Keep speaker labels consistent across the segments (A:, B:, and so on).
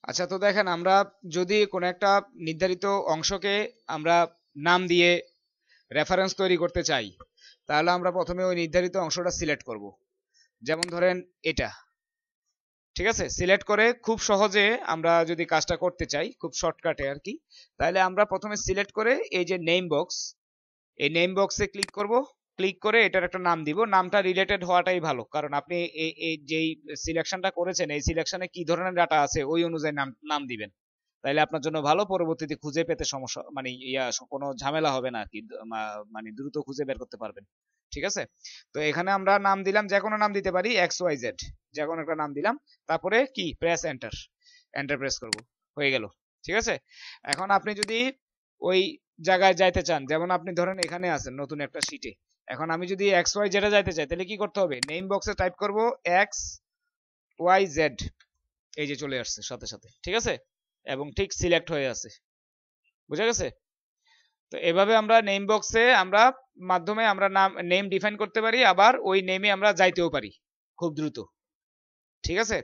A: আচ্ছা, তো দেখেন আমরা যদি কোনো একটা নির্ধারিত অংশকে আমরা নাম দিয়ে রেফারেন্স তৈরি করতে চাই, তাহলে আমরা প্রথমে ওই নির্ধারিত অংশটা সিলেক্ট করব। যেমন ধরেন এটা, ঠিক আছে, সিলেক্ট করে খুব সহজে আমরা যদি কাজটা করতে চাই খুব শর্টকাটে আর কি, তাহলে আমরা প্রথমে সিলেক্ট করে এই যে নেম বক্স, এই নেম বক্সে ক্লিক করব। ক্লিক করে এটার একটা নাম দিব। নামটা রিলেটেড হওয়াটাই ভালো, কারণ আপনি এই যেই সিলেকশনটা করেছেন এই সিলেকশনে কি ধরনের ডাটা আছে ওই অনুযায়ী নাম নাম দিবেন। তাইলে আপনার জন্য ভালো, পরবর্তীতে খুঁজে পেতে সমস্যা মানে কোনো ঝামেলা হবে না আর কি, মানে দ্রুত খুঁজে বের করতে পারবেন। ঠিক আছে, তো এখানে আমরা নাম দিলাম, যে কোনো নাম দিতে পারি, এক্স ওয়াই জেড, যে কোনো একটা নাম দিলাম। তারপরে কি, প্রেস এন্টার, এন্টার প্রেস করব, হয়ে গেল। ঠিক আছে, এখন আপনি যদি ওই জায়গায় যাইতে চান, যেমন আপনি ধরেন এখানে আছেন নতুন একটা শিটে, এখন আমি যদি এক্স ওয়াই জেডে যাইতে চাই, তাহলে কি করতে হবে, নেম বক্সে টাইপ করব এক্স ওয়াই জেড, এই যে চলে আসছে সাথে সাথে। ঠিক আছে, এবং ঠিক সিলেক্ট হয়ে আছে, বুঝা গেছে? তো এভাবে আমরা নেম বক্সে আমরা মাধ্যমে আমরা নাম নেম ডিফাইন করতে পারি, আবার ওই নেমে আমরা যাইতেও পারি খুব দ্রুত। ঠিক আছে,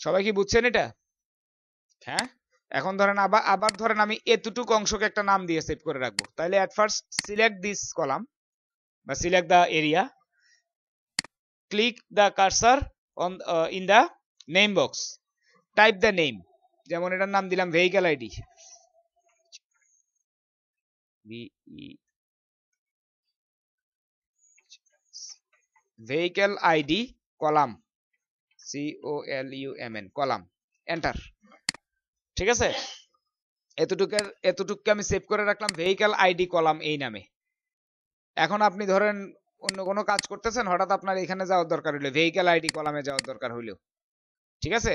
A: সবাই কি বুঝছেন এটা? হ্যাঁ, এখন ধরেন আবার আবার ধরেন আমি এতটুকু অংশকে একটা নাম দিয়ে সেভ করে রাখবো, তাহলে at first select this column বা select the area, click the cursor on in the name box, type the name. যেমন এটার নাম দিলাম vehicle ID, vehicle ID column, COLUMN column, enter. ঠিক আছে, এতটুকু আমি সেভ করে রাখলাম ভেহিক্যাল আইডি কলাম এই নামে। এখন আপনি ধরেন অন্য কোনো কাজ করতেছেন, হঠাৎ আপনার এখানে যাওয়ার দরকার হইলো, ভেহিক্যাল আইডি কলামে যাওয়ার দরকার হইলো, ঠিক আছে,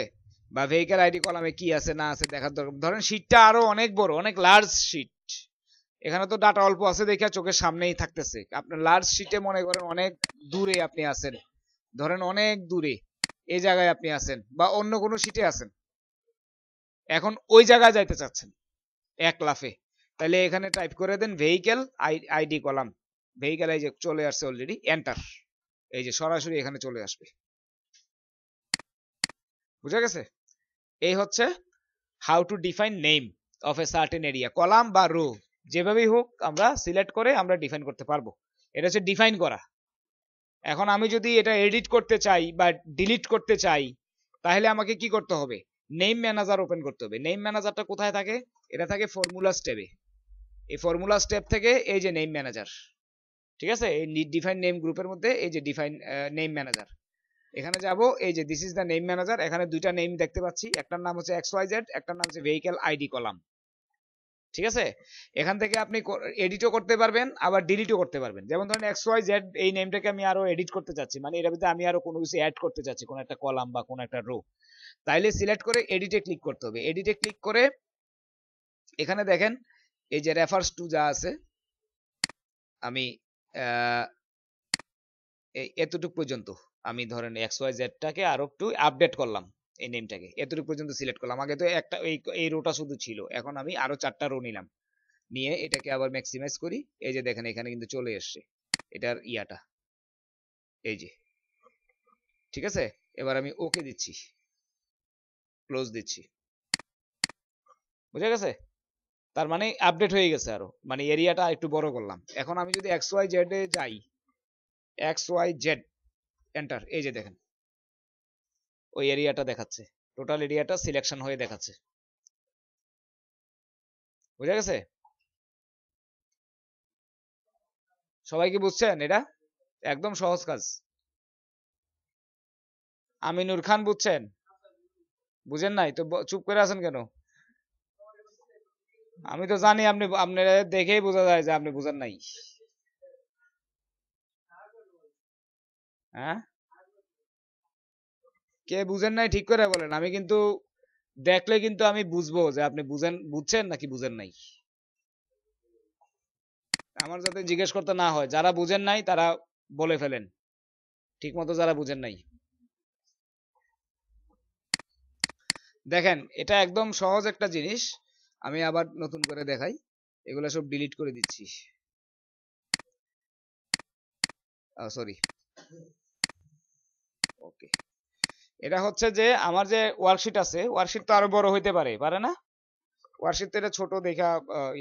A: বা ভেহিক্যাল আইডি কলামে কি আছে না আছে দেখার দরকার, ধরেন শীটটা আরো অনেক বড়, অনেক লার্জ শীট, এখানে তো ডাটা অল্প আছে দেখে চোখের সামনেই থাকতেছে, আপনার লার্জ শীটে মনে করেন অনেক দূরে আপনি আছেন, ধরেন অনেক দূরে এই জায়গায় আপনি আছেন, বা অন্য কোনো শীটে আছেন, এখন ওই জায়গায় যাইতে চাচ্ছেন এক লাফে, তাহলে এখানে টাইপ করে দেন ভেহিক্যাল আইডি কলাম, ভেহিক্যাল এই যে চলে আসছে অলরেডি, এন্টার, এই যে সরাসরি এখানে চলে আসবে। বুঝা গেছে? এই হচ্ছে how to define name of a certain area, column বা রো যেভাবেই হোক আমরা সিলেক্ট করে আমরা ডিফাইন করতে পারবো। এটা হচ্ছে ডিফাইন করা। এখন আমি যদি এটা এডিট করতে চাই বা ডিলিট করতে চাই, তাহলে আমাকে কি করতে হবে, নেম ম্যানেজার ওপেন করতে হবে। নেম ম্যানেজারটা কোথায় থাকে, এটা থাকে ফর্মুলাস ট্যাবে। এই ফর্মুলাস ট্যাব থেকে এই যে নেম ম্যানেজার, ঠিক আছে, এই ডিফাইন নেম গ্রুপের মধ্যে এই যে ডিফাইন নেম ম্যানেজার, এখানে যাব, এই যে this is the name manager, এখানে দুইটা নেম দেখতে পাচ্ছি, একটার নাম হচ্ছে এক্স ওয়াই জেড, একটার নাম হচ্ছে ভেহিক্যাল আইডি কলাম। ঠিক আছে, এখান থেকে আপনি এডিটও করতে পারবেন আবার ডিলিটও করতে পারবেন। যেমন ধরেন এক্স ওয়াই জেড এই নেমটাকে আমি আরো এডিট করতে চাচ্ছি, মানে এর ভিতরে আমি আরো কোনো কিছু অ্যাড করতে চাচ্ছি, কোনো একটা কলাম বা কোনো একটা রো, তাইলে সিলেক্ট করে এডিটে ক্লিক করতে হবে। এডিটে ক্লিক করে এখানে দেখেন এই যে রেফার্স টু যা আছে, আমি এতটুকু পর্যন্ত আমি ধরেন এক্স ওয়াই জেডটাকে আরো একটু আপডেট করলাম, এই নেমটাকে এতটুকু পর্যন্ত সিলেক্ট করলাম। আগে তো একটা এই রোটা শুধু ছিল, এখন আমি আরো 4টা রো নিলাম, নিয়ে এটাকে আবার ম্যাক্সিমাইজ করি, এই যে দেখেন এখানে কিন্তু চলে এসছে এটার ইয়াটা, এই যে। ঠিক আছে, এবার আমি ওকে দিচ্ছি, ক্লোজ দিচ্ছি, বুঝা গেছে? তার মানে আপডেট হয়ে গেছে, আরো মানে এরিয়াটা একটু বড় করলাম। এখন আমি যদি এক্স ওয়াই জেড এ যাই, এক্স ওয়াই জেড, এন্টার, এই যে দেখেন ওই এরিয়াটা দেখাচ্ছে, টোটাল এরিয়াটা সিলেকশন হয়ে দেখাচ্ছে। বুঝা গেছে? সবাই কি বুঝছেন? এটা একদম সহজ কাজ। আমিনুর খান বুঝছেন? বুঝেন নাই তো চুপ করে আছেন কেন? আমি তো জানি আপনি, আপনার দেখেই বোঝা যায় যে আপনি বুঝেন নাই। হ্যাঁ, কে বুঝেন নাই ঠিক করে বলেন, আমি কিন্তু দেখলে কিন্তু আমি বুঝবো যে আপনি বুঝছেন নাকি বুঝেন নাই। আমার যাতে জিজ্ঞেস করতে না হয়, যারা বুঝেন নাই তারা বলে ফেলেন ঠিক মতো, যারা বুঝেন নাই। দেখেন এটা একদম সহজ একটা জিনিস, আমি আবার নতুন করে দেখাই, এগুলো সব ডিলিট করে দিচ্ছি, সরি, ওকে। এটা হচ্ছে যে আমার যে ওয়ার্কশিট আছে, ওয়ার্কশিট তো আরো বড় হইতে পারে, পারে না? ওয়ার্কশিট তো এটা ছোট দেখা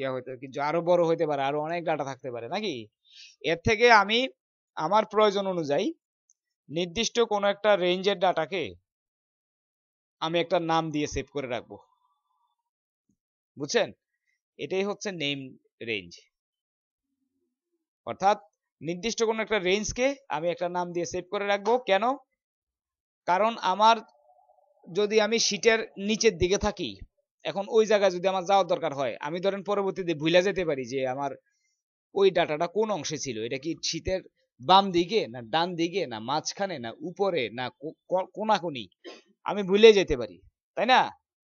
A: ইয়া হইতে, কিন্তু আরো বড় হইতে পারে, আরো অনেক ডাটা থাকতে পারে নাকি? এর থেকে আমি আমার প্রয়োজন অনুযায়ী নির্দিষ্ট কোনো একটা রেঞ্জের ডাটাকে আমি একটা নাম দিয়ে সেভ করে রাখবো, বুঝছেন? এটাই হচ্ছে নেম রেঞ্জ। অর্থাৎ নির্দিষ্ট কোনো একটা রেঞ্জকে আমি একটা নাম দিয়ে সেভ করে রাখবো। কেন? কারণ আমার যদি আমি শীটের নিচের দিকে থাকি, এখন ওই জায়গায় যদি আমার যাওয়ার দরকার হয়, আমি ধরেন পরবর্তীতে ভুলে যেতে পারি যে আমার ওই ডাটাটা কোন অংশে ছিল, এটা কি শীটের বাম দিকে না ডান দিকে না মাঝখানে না উপরে না কোনাকুনি, আমি ভুলে যেতে পারি, তাই না?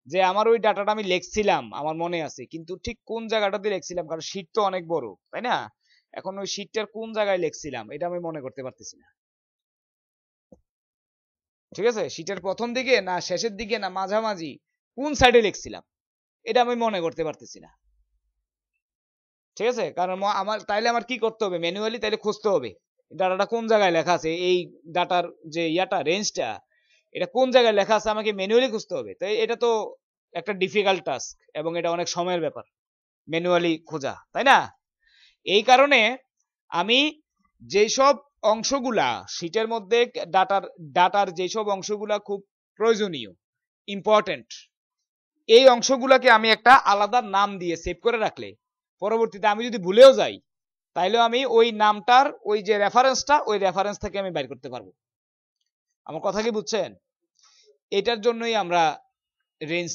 A: যে আমার ওই ডাটাটা আমি লিখছিলাম আমার মনে আছে, কিন্তু ঠিক কোন জায়গাটাতে লিখছিলাম, কারণ শীট তো অনেক বড়, তাই না? এখন ওই শীটটার কোন জায়গায় লিখছিলাম এটা আমি মনে করতে পারতেছি না, ঠিক আছে? শীটের প্রথম দিকে না শেষের দিকে না মাঝামাঝি কোন সাইডে লিখছিলাম এটা আমি মনে করতে পারতেছি না, ঠিক আছে? কারণ আমার তাইলে আমার কি করতে হবে, ম্যানুয়ালি তাইলে খুঁজতে হবে ডাটাটা কোন জায়গায় লেখা আছে, এই ডাটার যে ইয়াটা রেঞ্জটা এটা কোন জায়গায় লেখা আছে আমাকে ম্যানুয়ালি খুঁজতে হবে। তাই এটা তো একটা ডিফিকাল্ট টাস্ক এবং এটা অনেক সময়ের ব্যাপার ম্যানুয়ালি খোঁজা, তাই না? এই কারণে আমি যেসব অংশগুলা শীটের মধ্যে ডাটার যেসব অংশগুলা খুব প্রয়োজনীয়, ইম্পর্টেন্ট, এই অংশগুলাকে আমি একটা আলাদা নাম দিয়ে সেভ করে রাখলে পরবর্তীতে আমি যদি ভুলেও যাই তাইলে আমি ওই নামটার ওই যে রেফারেন্সটা, ওই রেফারেন্স থেকে আমি বাইর করতে পারবো। আমার কথা কি বুঝছেন? এটার জন্যই আমরা রেঞ্জ,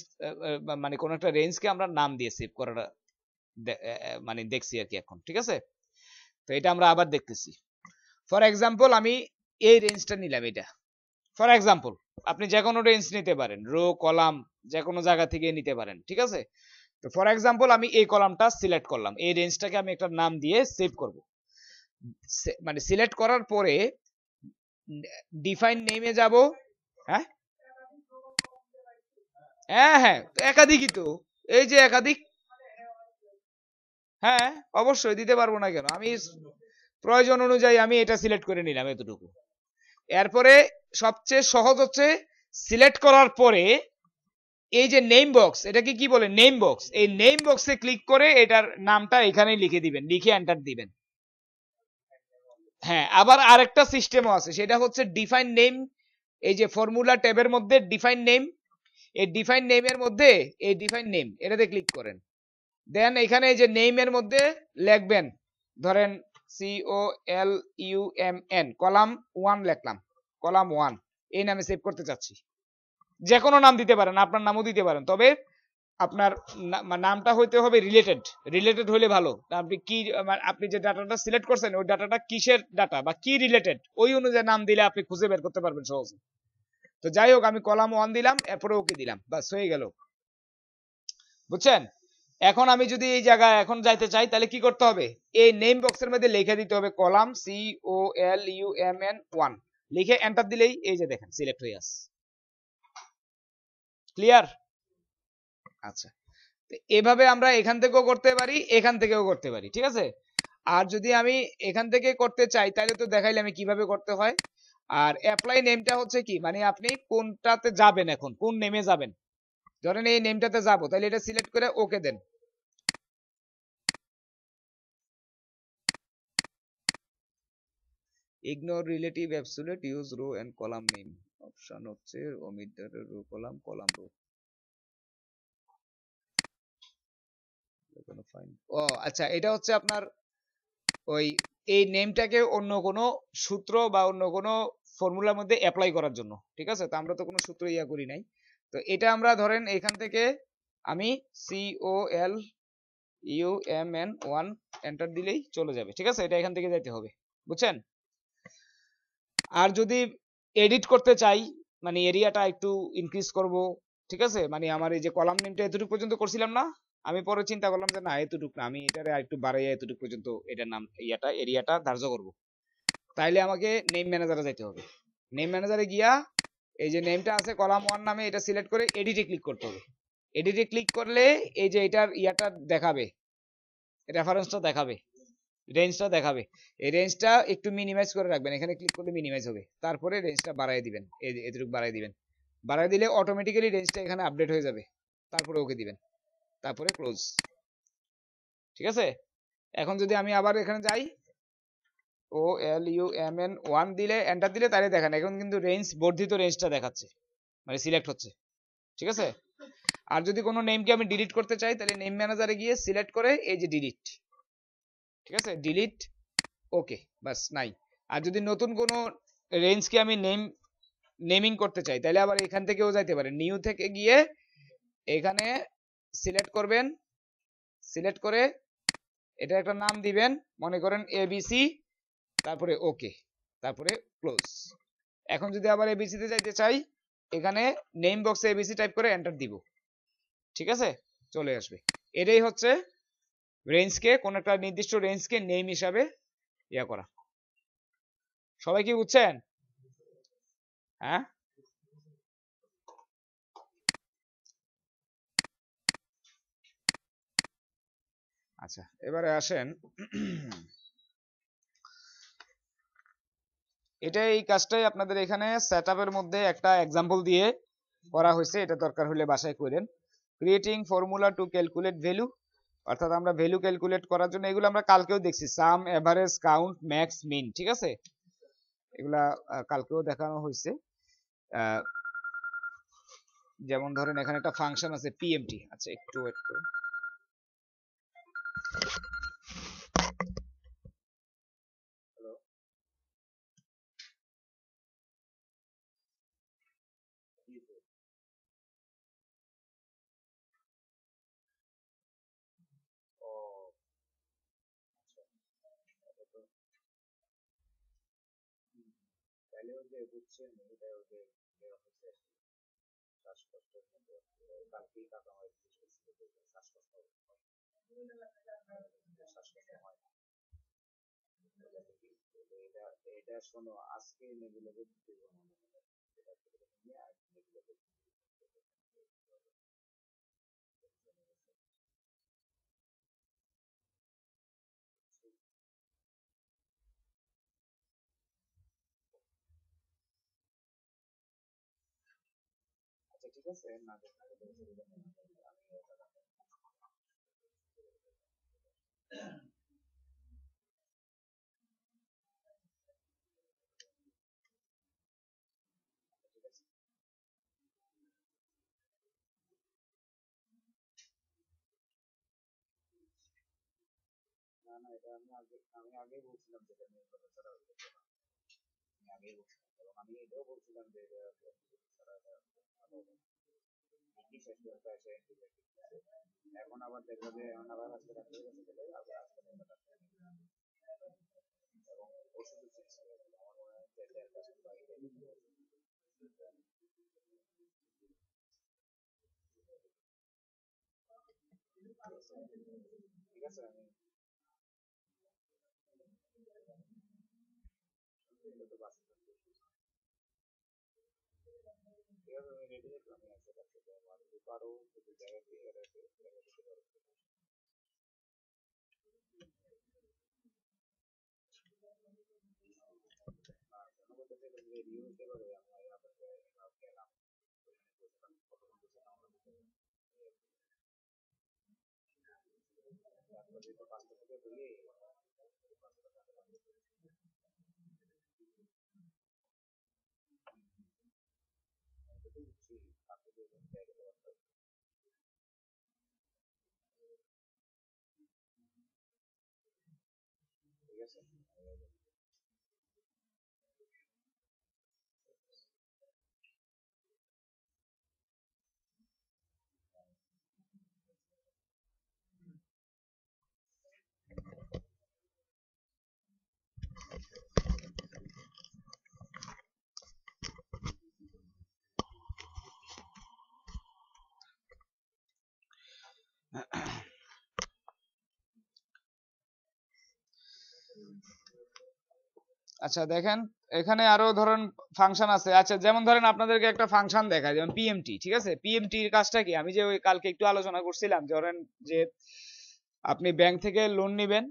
A: মানে কোন একটা রেঞ্জকে আমরা নাম দিয়ে সেভ করাটা মানে দেখছি আর কি এখন, ঠিক আছে? তো এটা আমরা আবার দেখতেছি। ফর এক্সাম্পল আমি এই রেঞ্জটা নিলাম, এটা ফর এক্সাম্পল, আপনি যে কোনো রেঞ্জ নিতে পারেন, রো কলাম যে কোনো জায়গা থেকে নিতে পারেন, ঠিক আছে? তো ফর এক্সাম্পল আমি এই কলামটা সিলেক্ট করলাম, এই রেঞ্জটাকে আমি একটা নাম দিয়ে সেভ করব। মানে সিলেক্ট করার পরে ডিফাইন নেমে যাব। হ্যাঁ হ্যাঁ হ্যাঁ, একাধিকই তো, এই যে একাধিক, হ্যাঁ অবশ্যই দিতে পারবো না কেন, আমি প্রয়োজন অনুযায়ী আমি এটা সিলেক্ট করে নিলাম এতটুকু। এরপরে সবচেয়ে সহজ হচ্ছে সিলেক্ট করার পরে এই যে নেম বক্স, এটাকে কি বলে, নেম বক্স, এই নেম বক্সে ক্লিক করে এটার নামটা এখানেই লিখে দিবেন, লিখে এন্টার দিবেন। হ্যাঁ, আবার আরেকটা সিস্টেমও আছে, সেটা হচ্ছে ডিফাইন নেম। এই যে ফর্মুলা ট্যাবের মধ্যে ডিফাইন নেম, এই ডিফাইন নেমের মধ্যে এই ডিফাইন নেম এটাতে ক্লিক করেন, দেন এখানে এই যে নেমের মধ্যে লিখবেন, ধরেন COLUMN কলাম 1 লিখলাম, কলাম 1 এই নামে সেভ করতে চাচ্ছি। যে কোনো নাম দিতে পারেন, আপনার নামও দিতে পারেন, তবে আপনার নামটা হইতে হবে রিলেটেড, রিলেটেড হলে ভালো। আপনি কি আপনি যে ডাটাটা সিলেক্ট করছেন ওই ডাটাটা কিসের ডাটা বা কি রিলেটেড, ওই অনুযায়ী নাম দিলে আপনি খুঁজে বের করতে পারবেন সহজে। তো যাই হোক, আমি কলাম 1 দিলাম, এরপরে ওকে দিলাম, বাস হয়ে গেল, বুঝছেন? এখন আমি যদি এই জায়গায় এখন যাইতে চাই তাহলে কি করতে হবে, এই নেম বক্সের মধ্যে লিখে দিতে হবে কলাম COLUMN 1, লিখে এন্টার দিলেই এই যে দেখেন সিলেক্ট হয়ে আসছে। ক্লিয়ার? আচ্ছা, এভাবে আমরা এখান থেকেও করতে পারি, এখান থেকেও করতে পারি, ঠিক আছে? আর যদি আমি এখান থেকে করতে চাই তাহলে তো দেখাইলে আমি কিভাবে করতে হয়। আর অ্যাপ্লাই নেমটা হচ্ছে কি, মানে আপনি কোনটাতে যাবেন, এখন কোন নেমে যাবেন, ধরেন এই নেমটাতে যাবো, তাহলে এটা সিলেক্ট করে ওকে দেন। Ignore relative absolute, use row and column name, option হচ্ছে omit row column, column row. ও আচ্ছা, এটা হচ্ছে আপনার ওই এই নেমটাকে অন্য কোনো সূত্র বা অন্য কোনো ফর্মুলার মধ্যে অ্যাপ্লাই করার জন্য, ঠিক আছে? তো আমরা তো কোনো সূত্র ইয়া করি নাই, তো এটা আমরা ধরেন এখান থেকে আমি COLUMN 1 এন্টার দিলেই চলে যাবে, ঠিক আছে? এটা এখান থেকে যাইতে হবে, বুঝছেন? আর যদি এডিট করতে চাই, মানে এরিয়াটা একটু ইনক্রিজ করব, ঠিক আছে? মানে আমার এই যে কলাম নেমটা এতটুকু পর্যন্ত করছিলাম না, আমি পরে চিন্তা করলাম যে না এতটুকু না, আমি এটারে একটু বাড়াইয়া এতটুকু পর্যন্ত এটার নাম ইয়াটা এরিয়াটা ধার্য করব। তাইলে আমাকে নেম ম্যানেজারে যেতে হবে, নেম ম্যানেজারে গিয়া এই যে নেমটা আছে কলাম 1 নামে, এটা সিলেক্ট করে এডিটে ক্লিক করতে হবে। এডিটে ক্লিক করলে এই যে এটার ইয়াটা দেখাবে, রেফারেন্সটা দেখাবে, রেঞ্জটা দেখাবে। এই রেঞ্জটা একটু মিনিমাইজ করে রাখবেন, এখানে ক্লিক করলে মিনিমাইজ হবে, তারপরে রেঞ্জটা বাড়ায় দিবেন, এই যে এতটুকু বাড়ায় দিবেন, বাড়ায় দিলে অটোমেটিক্যালি রেঞ্জটা এখানে আপডেট হয়ে যাবে, তারপরে ওকে দিবেন, তারপরে ক্লোজ। ঠিক আছে, এখন যদি আমি আবার এখানে যাই OLUMN1 দিলে এন্টার দিলে তাহলে দেখেন এখন কিন্তু রেঞ্জ বর্ধিত রেঞ্জটা দেখাচ্ছে, মানে সিলেক্ট হচ্ছে। ঠিক আছে, আর যদি কোনো নেমকে আমি ডিলিট করতে চাই তাহলে নেম ম্যানেজারে গিয়ে সিলেক্ট করে এই যে ডিলিট, ঠিক আছে ডিলিট, ওকে বাস নাই। আর যদি নতুন কোনো রেঞ্জকে আমি নেমিং করতে চাই তাহলে আবার এখান থেকেও যাইতে পারে, নিউ থেকে গিয়ে এখানে সিলেক্ট করবেন, সিলেক্ট করে এটা একটা নাম দিবেন, মনে করেন ABC, তারপরে ওকে, তারপরে ক্লোজ। এখন যদি আবার ABC তে যাইতে চাই এখানে নেম বক্সে ABC টাইপ করে এন্টার দিব, ঠিক আছে চলে আসবে। এটাই হচ্ছে রেঞ্জকে, কোন একটা নির্দিষ্ট রেঞ্জকে নেম হিসাবে ইয়া করা। সবাই কি বুঝছেন? হ্যাঁ, আচ্ছা এবারে আসেন এই কাজটাই আপনাদের এখানে সেটআপের মধ্যে একটা এক্সাম্পল দিয়ে করা হয়েছে, এটা দরকার হলে বাসায় করেন। Creating formula to calculate value, অর্থাৎ আমরা ভ্যালু ক্যালকুলেট করার জন্য, এগুলো আমরা কালকেও দেখছি, সাম, এভারেজ, কাউন্ট, ম্যাক্স, মিন, ঠিক আছে এগুলা কালকেও দেখানো হয়েছে। যেমন ধরেন এখানে একটা ফাংশন আছে পিএমটি, আচ্ছা একটু ওয়েট করুন। ঠিক আছে না, না এটা আমি আগেই বলছিলাম যেটা নিয়ে কথা ছাড়া আমি আগেই বলছিলাম, এবং আমি এটাও বলছিলাম যে এখন আবার দেখবো যে এখন আবার আজকে ডাক্তারের কাছে গেলে আবার আজকে এবং ওষুধ আমার মনে হয় যে ঠিক আছে, আমি রেডি রাখলাম, আমি আসতে পারো যদি জায়গা ক্লিয়ার আছে রেডিও হতে পারে। ঠিক আছে, আচ্ছা দেখেন এখানে আরো ধরেন ফাংশন আছে। আচ্ছা যেমন ধরেন আপনাদেরকে একটা ফাংশন দেখায়, যেমন পিএমটি, ঠিক আছে পিএমটির কাজটা কি, আমি যে ওই কালকে একটু আলোচনা করছিলাম, ধরেন যে আপনি ব্যাংক থেকে লোন নেবেন,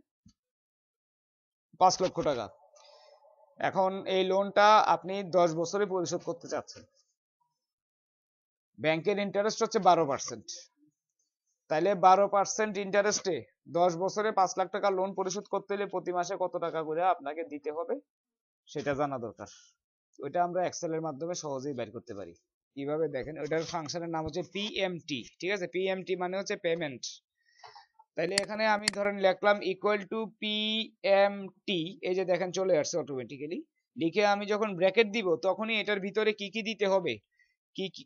A: 5 লক্ষ টাকা। এখন এই লোনটা আপনি 10 বছরে পরিশোধ করতে চাচ্ছেন, ব্যাংকের ইন্টারেস্ট হচ্ছে 12%। তাইলে 12% ইন্টারেস্টে 10 বছরে 5 লাখ টাকা লোন পরিশোধ করতে হলে প্রতি মাসে কত টাকা করে আপনাকে দিতে হবে সেটা জানা দরকার। ওইটা আমরা এক্সেলের মাধ্যমে সহজেই বের করতে পারি। কিভাবে দেখেন, ওইটার ফাংশনের নাম হচ্ছে পিএমটি। ঠিক আছে, পিএমটি মানে হচ্ছে পেমেন্ট। তাইলে এখানে আমি ধরেন লিখলাম ইকুয়াল টু পিএমটি, এই যে দেখেন চলে আসছে অটোমেটিক্যালি। লিখে আমি যখন ব্র্যাকেট দিব তখনই এটার ভিতরে কি কি দিতে হবে,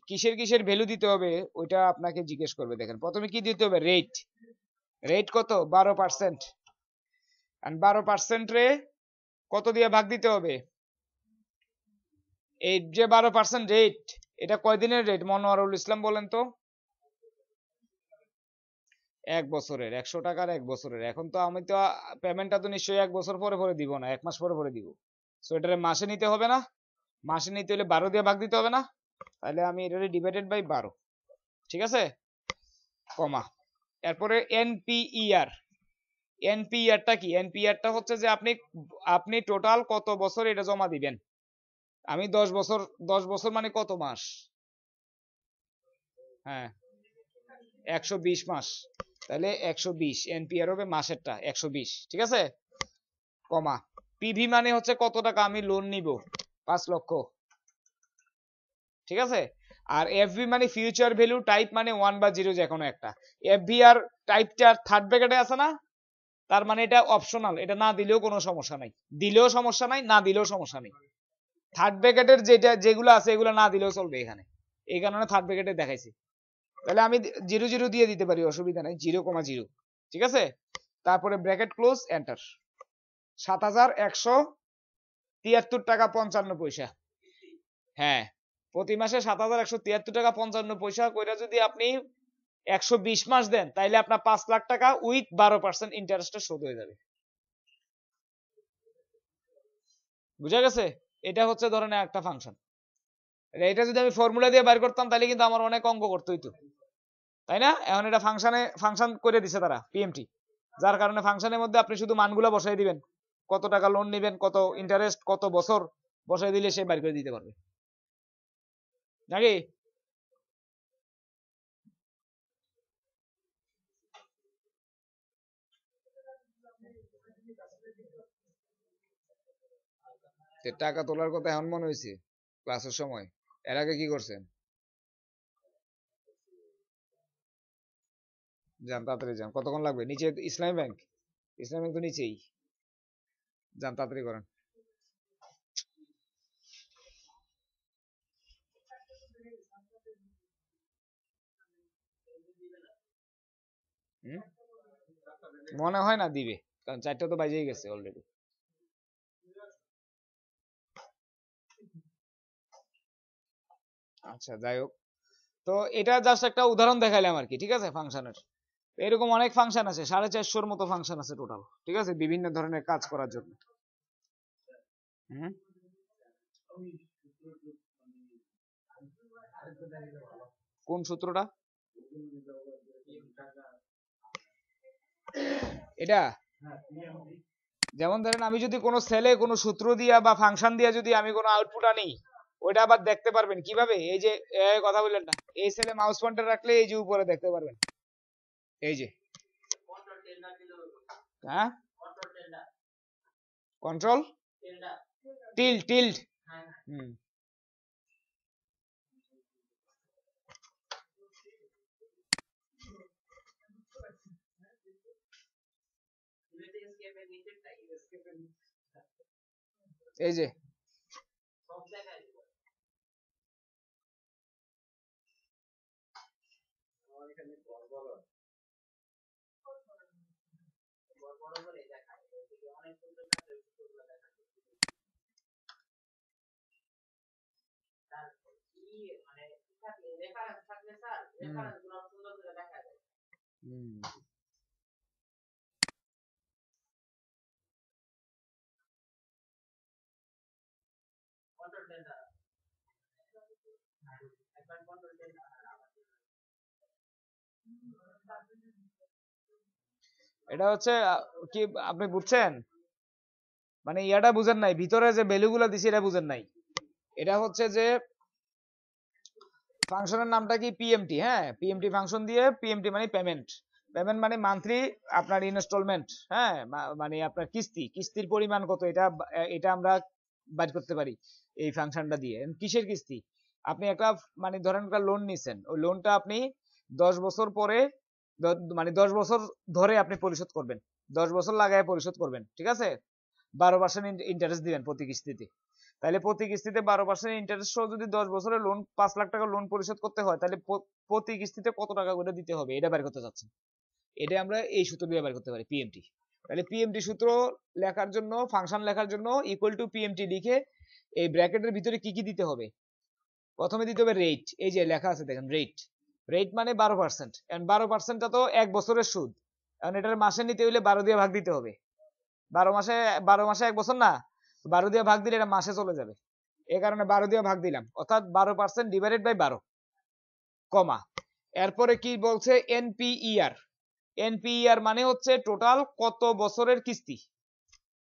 A: কিসের কিসের ভ্যালু দিতে হবে ওইটা আপনাকে জিজ্ঞেস করবে। দেখেন প্রথমে কি দিতে হবে, রেট। রেট কত, 12%। আর 12% রে কত দিয়ে ভাগ দিতে হবে, এই যে 12% রেট, এটা কয়দিনের রেট মনোয়ারুল ইসলাম বলেন তো? 1 বছরের, 100 টাকার 1 বছরের। এখন তো আমি তো পেমেন্টটা তো নিশ্চয়ই 1 বছর পরে পরে দিব না, 1 মাস পরে পরে দিব। সো এটারে মাসে নিতে হবে না, মাসে নিতে হলে 12 দিয়ে ভাগ দিতে হবে না, তাহলে আমি এটারে ডিভাইডেড বাই 12। ঠিক আছে, কমা। এরপরে এনপিইআর। এনপিইআরটা কি, এনপিইআরটা হচ্ছে যে আপনি আপনি টোটাল কত বছর এটা জমা দিবেন। আমি 10 বছর, 10 বছর মানে কত মাস, হ্যাঁ 120 মাস। তাহলে 120 এনপিআর হবে মাসেরটা 120। ঠিক আছে, কমা। পিভি মানে হচ্ছে কত টাকা আমি লোন নিব, 5 লক্ষ। ঠিক আছে, আর এফভি মানে ফিউচার ভ্যালু, টাইপ মানে 1 বা 0 যে কোনো একটা। এফভি আর টাইপটা থার্ড ব্র্যাকেটে আছে না, তার মানে এটা অপশনাল, এটা না দিলেও কোনো সমস্যা নাই, দিলেও সমস্যা নাই, না দিলেও সমস্যা নেই। থার্ড ব্র্যাকেটের যেটা যেগুলো আছে এগুলো না দিলেও চলবে এখানে, এই কারণে থার্ড ব্র্যাকেটে দেখাইছি। তাহলে আমি 0 0 দিয়ে দিতে পারি, অসুবিধা নাই, 0,0। ঠিক আছে, তারপরে ব্র্যাকেট ক্লোজ, এন্টার। 7,173 টাকা 55 পয়সা। হ্যাঁ, প্রতি মাসে 7,173 টাকা 55 পয়সা করে যদি আপনি 120 মাস দেন তাইলে আপনার 5 লাখ টাকা উইথ 12% ইন্টারেস্টে শোধ হয়ে যাবে। বুঝা গেছে? এটা হচ্ছে ধরনের একটা ফাংশন। এটা যদি আমি ফর্মুলা দিয়ে বের করতাম তাহলে কিন্তু আমার অনেক অঙ্ক করতে হইতো, তাই না? এখন এটা ফাংশন করে দিছে তারা, পিএমটি, যার কারণে ফাংশনের মধ্যে আপনি শুধু মানগুলো বসাই দিবেন, কত টাকা লোন নেবেন, কত ইন্টারেস্ট, কত বছর বসাই দিলে সে বের করে দিতে পারবে, নাকি? টাকা তোলার কথা এখন মনে হয়েছে ক্লাসের সময়, এর আগে কি করছেন? যান তাড়াতাড়ি যান, কতক্ষণ লাগবে? নিচে ইসলামী ব্যাংক, ইসলামী ব্যাংক তো নিচেই, যান তাড়াতাড়ি করেন। মনে হয় না দিবে, কারণ 4টা তো বাজেই গেছে অলরেডি। আচ্ছা যাই হোক, তো এটা জাস্ট একটা উদাহরণ দেখাইলাম আর কি। ঠিক আছে, ফাংশনের এরকম অনেক ফাংশন আছে, 450 মতো ফাংশন আছে টোটাল। ঠিক আছে, বিভিন্ন ধরনের কাজ করার জন্য। হুম, কোন সূত্রটা? এটা যেমন ধরেন আমি যদি কোনো সেলে কোনো সূত্র দিয়া বা ফাংশন দিয়া যদি আমি কোনো আউটপুট আনি, ওইটা আবার দেখতে পারবেন কিভাবে, এই যে কথা বললেন না, এই সেলে মাউস পয়েন্টার রাখলে এই যে উপরে দেখতে পারবেন, এই যে, হ্যাঁ কন্ট্রোল টিল্ড টিল্ড, হুম, এই যে হুম, এটা হচ্ছে কি আপনি বুঝছেন? মানে ইয়াটা বুঝেন নাই, ভিতরে যে ভ্যালুগুলো দিছি এটা বুঝেন নাই। এটা হচ্ছে যে ফাংশনের নামটা কি পিএমটি, হ্যাঁ পিএমটি ফাংশন দিয়ে, পিএমটি মানে পেমেন্ট, পেমেন্ট মানে মান্থলি আপনার ইনস্টলমেন্ট, হ্যাঁ মানে আপনার কিস্তি, কিস্তির পরিমাণ কত এটা এটা আমরা বাইর করতে পারি এই ফাংশনটা দিয়ে। কিসের কিস্তি? আপনি একটা মানে ধরেন একটা লোন নিছেন, ওই লোনটা আপনি 10 বছর পরে মানে 10 বছর ধরে আপনি পরিশোধ করবেন, 10 বছর লাগায় পরিশোধ করবেন, ঠিক আছে? 12% ইন্টারেস্ট দিবেন প্রতি কিস্তিতে। তাহলে প্রতি কিস্তিতে 12% ইন্টারেস্ট সহ যদি 10 বছরের লোন 5 লাখ টাকা লোন পরিশোধ করতে হয়, তাহলে প্রতি কিস্তিতে কত টাকা করে দিতে হবে এটা বের করতে চাচ্ছেন। এটা আমরা এই সূত্র দিয়ে বের করতে পারি, পিএমটি। তাহলে পিএমটি সূত্র লেখার জন্য, ফাংশন লেখার জন্য ইকুয়াল টু পিএমটি লিখে এই ব্র্যাকেটের ভিতরে কি কি দিতে হবে? প্রথমে দিতে হবে রেট, এই যে লেখা আছে দেখেন রেট, রেট মানে 12%, এন্ড 12%টা তো 1 বছরের সুদ, কারণ এটার মাসে নিতে হইলে 12 দিয়ে ভাগ দিতে হবে। 12 মাসে, 12 মাসে 1 বছর না, 12 দিয়ে ভাগ দিলে এটা মাসে চলে যাবে, এই কারণে 12 দিয়ে ভাগ দিলাম, অর্থাৎ 12% ডিভাইডেড বাই 12, কমা। এরপরে কি বলছে? এনপিইআর, এনপিইআর মানে হচ্ছে টোটাল কত বছরের কিস্তি,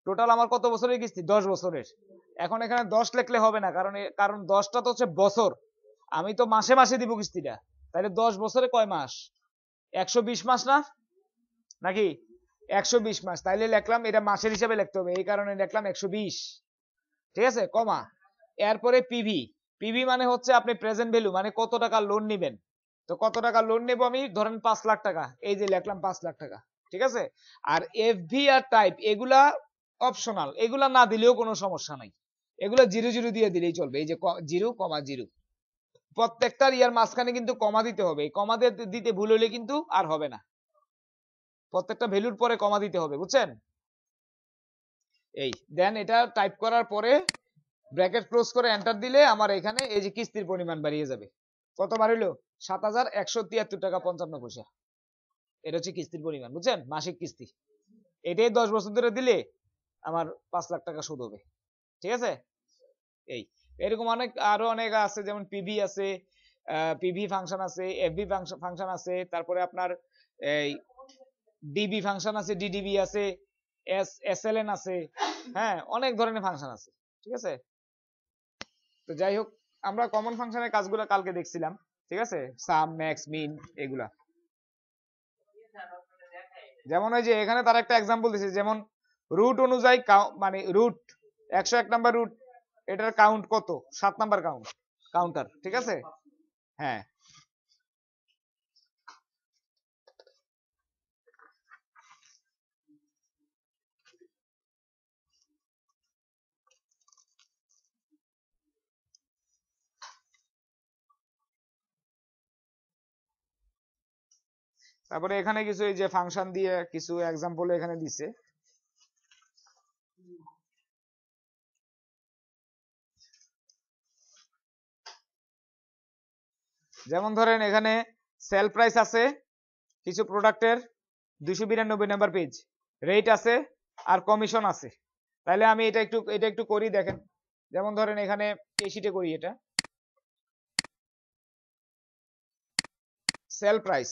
A: টোটাল আমার কত বছরের কিস্তি? 10 বছরের। এখন এখানে 10 লিখলে হবে না, কারণ 10টা তো হচ্ছে বছর, আমি তো মাসে মাসে দিব কিস্তিটা, তাহলে 10 বছরে কয় মাস? 120 মাস না, নাকি? 120 মাস, তাইলে লিখলাম এটা মাসের হিসাবে লিখতে হবে, এই কারণে লিখলাম 120, ঠিক আছে, কমা। এরপরে পিভি, পিভি মানে হচ্ছে আপনি প্রেজেন্ট ভ্যালু, মানে কত টাকা লোন নেবেন। তো কত টাকা লোন নেব আমি, ধরেন 5 লাখ টাকা, এই যে লিখলাম 5 লাখ টাকা, ঠিক আছে। আর এফভি আর টাইপ এগুলা অপশনাল, এগুলা না দিলেও কোনো সমস্যা নাই, এগুলা 0 0 দিয়ে দিলেই চলবে, এই যে 0,0, প্রত্যেকটার ইয়ার মাঝখানে কিন্তু কমা দিতে হবে, এই কমা দিতে ভুল হলে কিন্তু আর হবে না, প্রত্যেকটা ভ্যালুর পরে কমা দিতে হবে, বুঝছেন? এই দেন এটা টাইপ করার পরে ব্র্যাকেট ক্লোজ করে এন্টার দিলে আমার এখানে এই যে কিস্তির পরিমাণ বাড়িয়ে যাবে। কত বাড়িলো? 7,173 টাকা 55 পয়সা, এটা হচ্ছে কিস্তির পরিমাণ, বুঝছেন? মাসিক কিস্তি। এটাই 10 বছর ধরে দিলে আমার 5 লাখ টাকা সুদ হবে, ঠিক আছে। এই এরকম অনেক আরো অনেক আছে, যেমন পিভি আছে, পিভি ফাংশন আছে, এফভি ফাংশন আছে, তারপরে আপনার এই ডিবি ফাংশন আছে, ডিডিবি আছে, এসএলএন আছে, হ্যাঁ অনেক ধরনের ফাংশন আছে, ঠিক আছে। তো যাই হোক, আমরা কমন ফাংশনের কাজগুলো কালকে দেখছিলাম, ঠিক আছে, সাম ম্যাক্স মিন এগুলা। যেমন ওই যে এখানে তার একটা এক্সাম্পল দিছে, যেমন রুট অনুযায়ী মানে রুট 101 নাম্বার রুট, এটার কাউন্ট কত? 7 নাম্বার কাউন্টার, ঠিক আছে। হ্যাঁ, তারপরে এখানে কিছু এই যে ফাংশন দিয়ে কিছু এক্সাম্পল এখানে দিছে। যেমন ধরেন এখানে সেল প্রাইস আছে কিছু প্রোডাক্টের 292 নাম্বার পেজ, রেট আছে আর কমিশন আছে। তাহলে আমি এটা একটু করি, দেখেন। যেমন ধরেন এখানে এই শিটে করি, এটা sale price,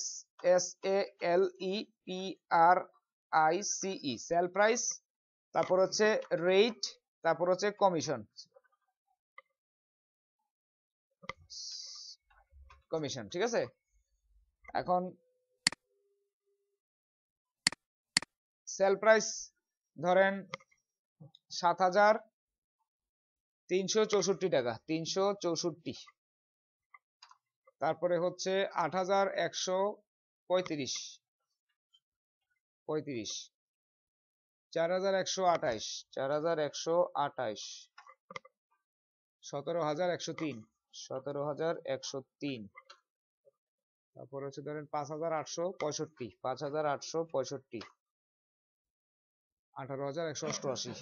A: SALEPRICE, sale price, তারপর হচ্ছে রেট, তারপর হচ্ছে কমিশন, ঠিক আছে। এখন সেল প্রাইস ধরেন 7,364 টাকা, 364, তারপরে হচ্ছে 8,135, 4,128, 17,103, 17,103, তারপর হচ্ছে ধরেন 5,865, 5,865, 18,188,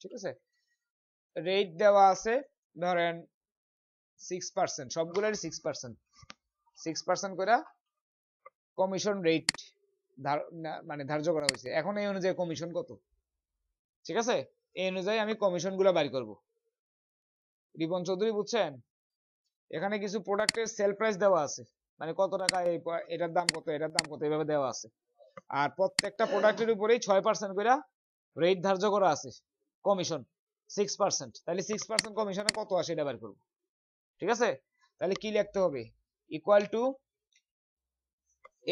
A: ঠিক আছে। রেট দেওয়া আছে ধরেন 6%, সবগুলোর 6%, 6% করে কমিশন রেট মানে ধার্য করা হয়েছে। এখন এই অনুযায়ী কমিশন কত, ঠিক আছে, এই অনুযায়ী আমি কমিশন গুলা বাড়ি করব। রিপন চৌধুরী, বুঝছেন? এখানে কিছু প্রোডাক্টের সেল প্রাইস দেওয়া আছে, মানে কত টাকা, এটার দাম কত, এটার দাম কত, এভাবে দেওয়া আছে। আর প্রত্যেকটা প্রোডাক্টের উপরেই 6% করে রেট ধার্য করা আছে কমিশন 6%, তাহলে 6% কমিশনে কত আসে এটা বের করবো। ঠিক আছে, তাহলে কি লিখতে হবে, ইকুয়াল টু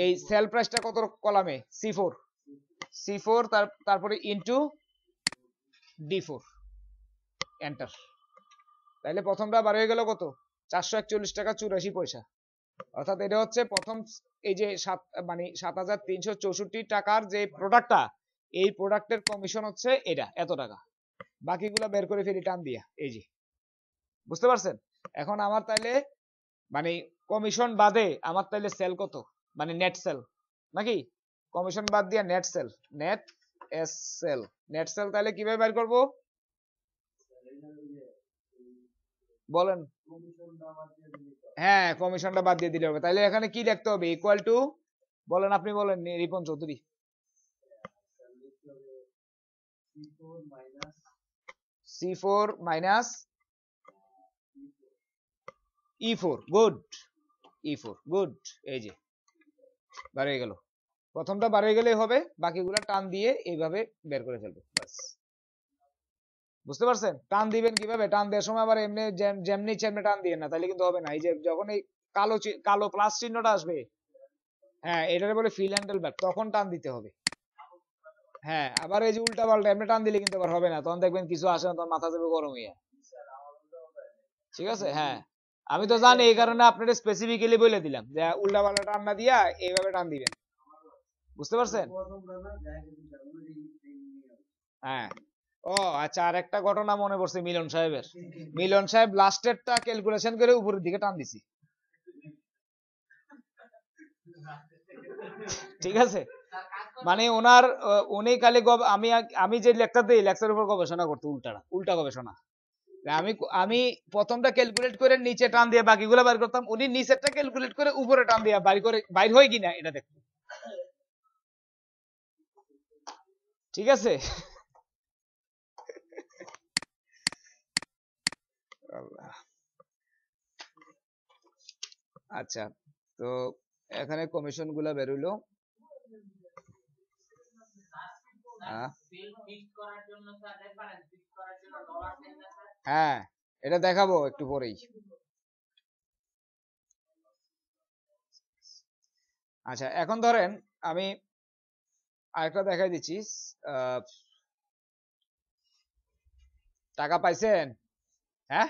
A: এই সেল প্রাইসটা কত কলামে C4, C4 তারপরে ইনটু D4, এন্টার। তাহলে প্রথমটা বার হয়ে গেল কত, 441 টাকা 84 পয়সা। অর্থাৎ এটা হচ্ছে প্রথম এই যে মানে 7364 টাকার যে প্রোডাক্টটা, এই প্রোডাক্টের কমিশন হচ্ছে এটা এত টাকা। বাকিগুলো বের করে ফেলি টান দিয়া, এই যে বুঝতে পারছেন। এখন আমার তাইলে মানে কমিশন বাদে আমার তাইলে সেল কত, মানে নেট সেল নাকি, কমিশন বাদ দিয়া net sale, net S sale, net sale তাহলে কিভাবে বের করব বলেন। হ্যাঁ, কমিশনটা বাদ দিয়ে দিলে হবে। তাহলে এখানে কি লিখতে হবে, ইকুয়াল টু, বলেন আপনি বলেন Ripon Chowdhury. C4 minus E4, good, E4 good, এই যে বার হয়ে গেল। প্রথমটা বার হয়ে গেলেই হবে, বাকিগুলো টান দিয়ে এইভাবে বের করে ফেলবো বাস। বুঝতে পারছেন, টান দিবেন কিভাবে, টান দেওয়ার সময় আবার এমনি যেমনি চেমনি টান দিয়ে না, তাহলে কিন্তু হবে না। এই যে যখন এই কালো কালো প্লাস চিহ্নটা আসবে, হ্যাঁ এটারে বলে ফিল হ্যান্ডেল ব্যাক, তখন টান দিতে হবে। হ্যাঁ, আবার এই যে উল্টা পাল্টা এমনি টান দিলে কিন্তু আবার হবে না, তখন দেখবেন কিছু আসে না, তখন মাথা যাবে গরম হইয়া। ঠিক আছে, হ্যাঁ আমি তো জানি, এই কারণে আপনাদের স্পেসিফিক্যালি বলে দিলাম যে উল্টা পাল্টা টান না দিয়া এইভাবে টান দিবেন। বুঝতে পারছেন, হ্যাঁ। ও আচ্ছা, আর একটা ঘটনা মনে পড়ছে মিলন সাহেবের। মিলন সাহেব লাস্টেরটা ক্যালকুলেশন করে উপরের দিকে টান দিছি। ঠিক আছে, মানে ওনার উনি খালি আমি আমি যে লেকচার দিই, লেকচারের উপর গবেষণা করতে, উল্টা গবেষণা। আমি আমি প্রথমটা ক্যালকুলেট করে নিচে টান দিয়ে বাকিগুলো বের করতাম, উনি নিচেরটা ক্যালকুলেট করে উপরে টান দিয়ে বাইর হয় কিনা এটা দেখতাম। ঠিক আছে, আচ্ছা। তো এখানে কমিশন গুলা বেরোলো, হ্যাঁ এটা দেখাবো একটু পরেই। আচ্ছা, এখন ধরেন আমি আরেকটা দেখাই দিচ্ছি। টাকা পাইছেন, হ্যাঁ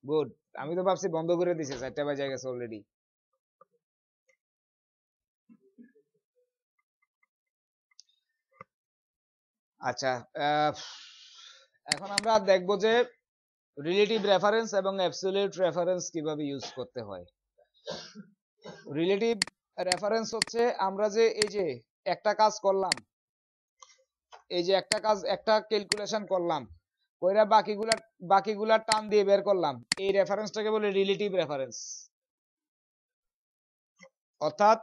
A: গুড। আমি তো ভাবছি বন্ধ করে দিছে, 4টা বাজে গেছে অলরেডি। আচ্ছা, এখন আমরা দেখবো যে রিলেটিভ রেফারেন্স এবং অ্যাবসলিউট রেফারেন্স কিভাবে ইউজ করতে হয়। রিলেটিভ রেফারেন্স হচ্ছে আমরা যে এই যে একটা কাজ করলাম, এই যে একটা কাজ একটা ক্যালকুলেশন করলাম, কইরা বাকিগুলা টান দিয়ে বের করলাম, এই রেফারেন্সটাকে বলে রিলেটিভ রেফারেন্স। অর্থাৎ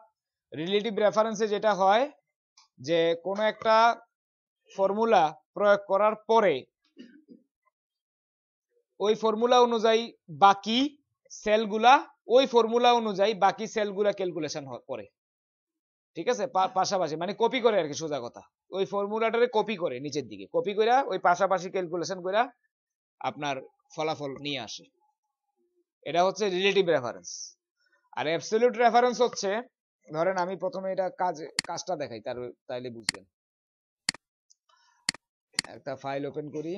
A: রিলেটিভ রেফারেন্সে যেটা হয় যে কোনো একটা ফর্মুলা প্রয়োগ করার পরে ওই ফর্মুলা অনুযায়ী বাকি সেলগুলা, ওই ফর্মুলা অনুযায়ী বাকি সেলগুলা ক্যালকুলেশন করে। ঠিক আছে, পাশাপাশি মানে কপি করে আর কি, সোজা কথা। ওই ফর্মুলাটারে কপি করে নিচের দিকে, কপি করে ওই পাশাপাশি ক্যালকুলেশন করে আপনার ফলাফল নিয়ে আসে। এটা হচ্ছে রিলেটিভ রেফারেন্স। আর অ্যাবসলিউট রেফারেন্স হচ্ছে, ধরেন আমি প্রথমে এটা কাজটা দেখাই, তাইলে বুঝবেন। একটা ফাইল ওপেন করি,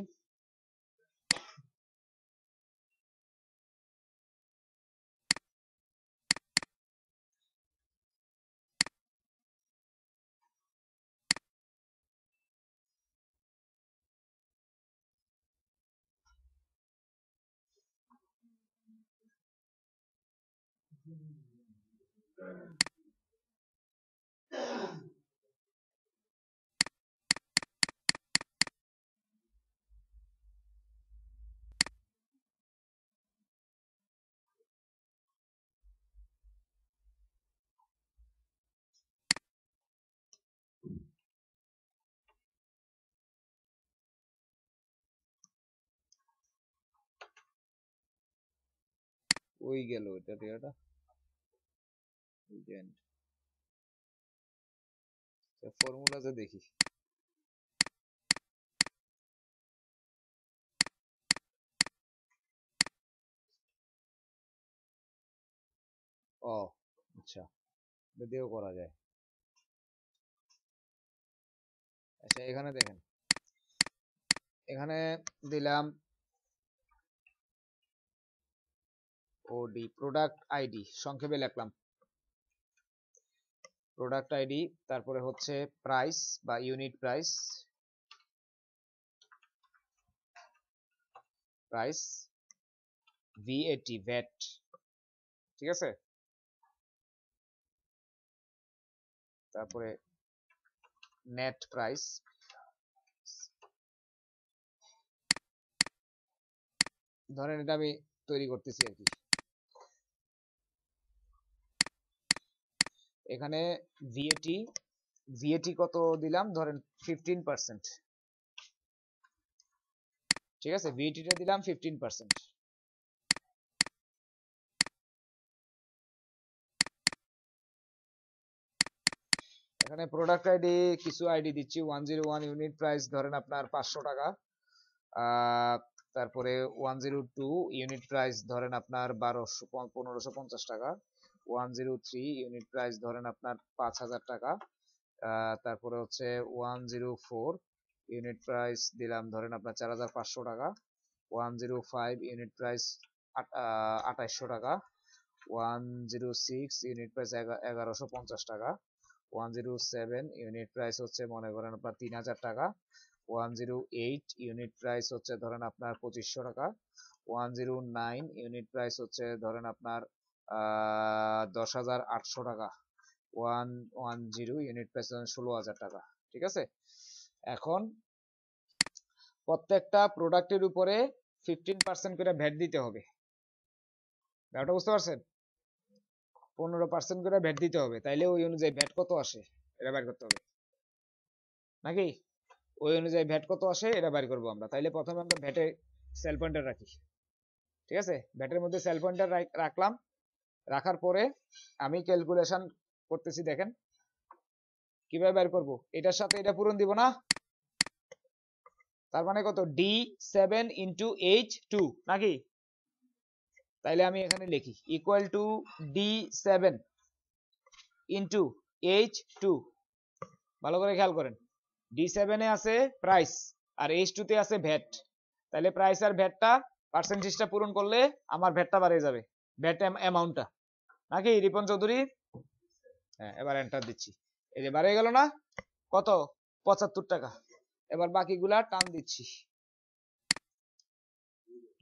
A: ওই গেল এটা দেওয়াটা, ফর্মুলাতে দেখি। ও আচ্ছা, যদিও করা যায়। আচ্ছা এখানে দেখেন, এখানে দিলাম ওডি প্রোডাক্ট আইডি, সংক্ষেপে লিখলাম প্রোডাক্ট আইডি, তারপরে হচ্ছে প্রাইস বা unit price, price VAT VAT, ঠিক আছে। তারপরে নেট প্রাইস, ধরেন এটা আমি তৈরি করতেছি আর কি। এখানে ভিএটি, ভিএটি কত দিলাম, ধরেন 15%, ঠিক আছে, ভিএটিটা দিলাম 15%। এখানে প্রোডাক্ট আইডি কিছু আইডি দিচ্ছি, 101 ইউনিট প্রাইস ধরেন আপনার 500 টাকা, তারপরে 102 ইউনিট প্রাইস ধরেন আপনার 1550 টাকা, 103 ইউনিট প্রাইস ধরেন আপনার 5000 টাকা, তারপরে হচ্ছে 104 ইউনিট প্রাইস দিলাম ধরেন আপনার 4500 টাকা, 105 ইউনিট প্রাইস 2800 টাকা, 106 ইউনিট প্রাইস 1150 টাকা, 107 ইউনিট প্রাইস হচ্ছে মনে করেন আপনার 3000 টাকা, 108 ইউনিট প্রাইস হচ্ছে ধরেন আপনার 2500 টাকা, 109 ইউনিট প্রাইস হচ্ছে ধরেন আপনার 10800 টাকা, 110 ইউনিট প্রাইস 16000 টাকা, ঠিক আছে। এখন প্রত্যেকটা প্রোডাক্টের উপরে 15% করে ভ্যাট দিতে হবে, ব্যাপারটা বুঝতে পারছেন? 15% করে ভ্যাট দিতে হবে, তাইলে ওই অনুযায়ী ভ্যাট কত আসে এটা বের করতে হবে নাকি, ওই অনুযায়ী ভ্যাট কত আসে এটা বের করবো আমরা। তাইলে প্রথমে আমরা ভ্যাটে সেল পয়েন্টার রাখি, ঠিক আছে, ভ্যাটের মধ্যে সেল পয়েন্টার রাখলাম, রাখার পরে আমি ক্যালকুলেশন করতেছি, দেখেন কিভাবে বের করব, এটার সাথে এটা পূরণ দিব না, তার মানে কত D7 ইন্টু H2 নাকি, তাইলে আমি এখানে লিখি equal to D7 into H2, ভালো করে খেয়াল করেন, D7 এ আছে প্রাইস আর H2 তে আছে ভ্যাট, তাহলে প্রাইস আর ভ্যাটটা পার্সেন্টেজটা পূরণ করলে আমার ভ্যাটটা বাড়িয়ে যাবে, ভ্যাট অ্যামাউন্টটা নাকি রিপন চৌধুরী। হ্যাঁ এবার এন্টার দিচ্ছি, এই যে বাড়িয়ে গেল না, কত 75 টাকা। এবার বাকিগুলা টান দিচ্ছি,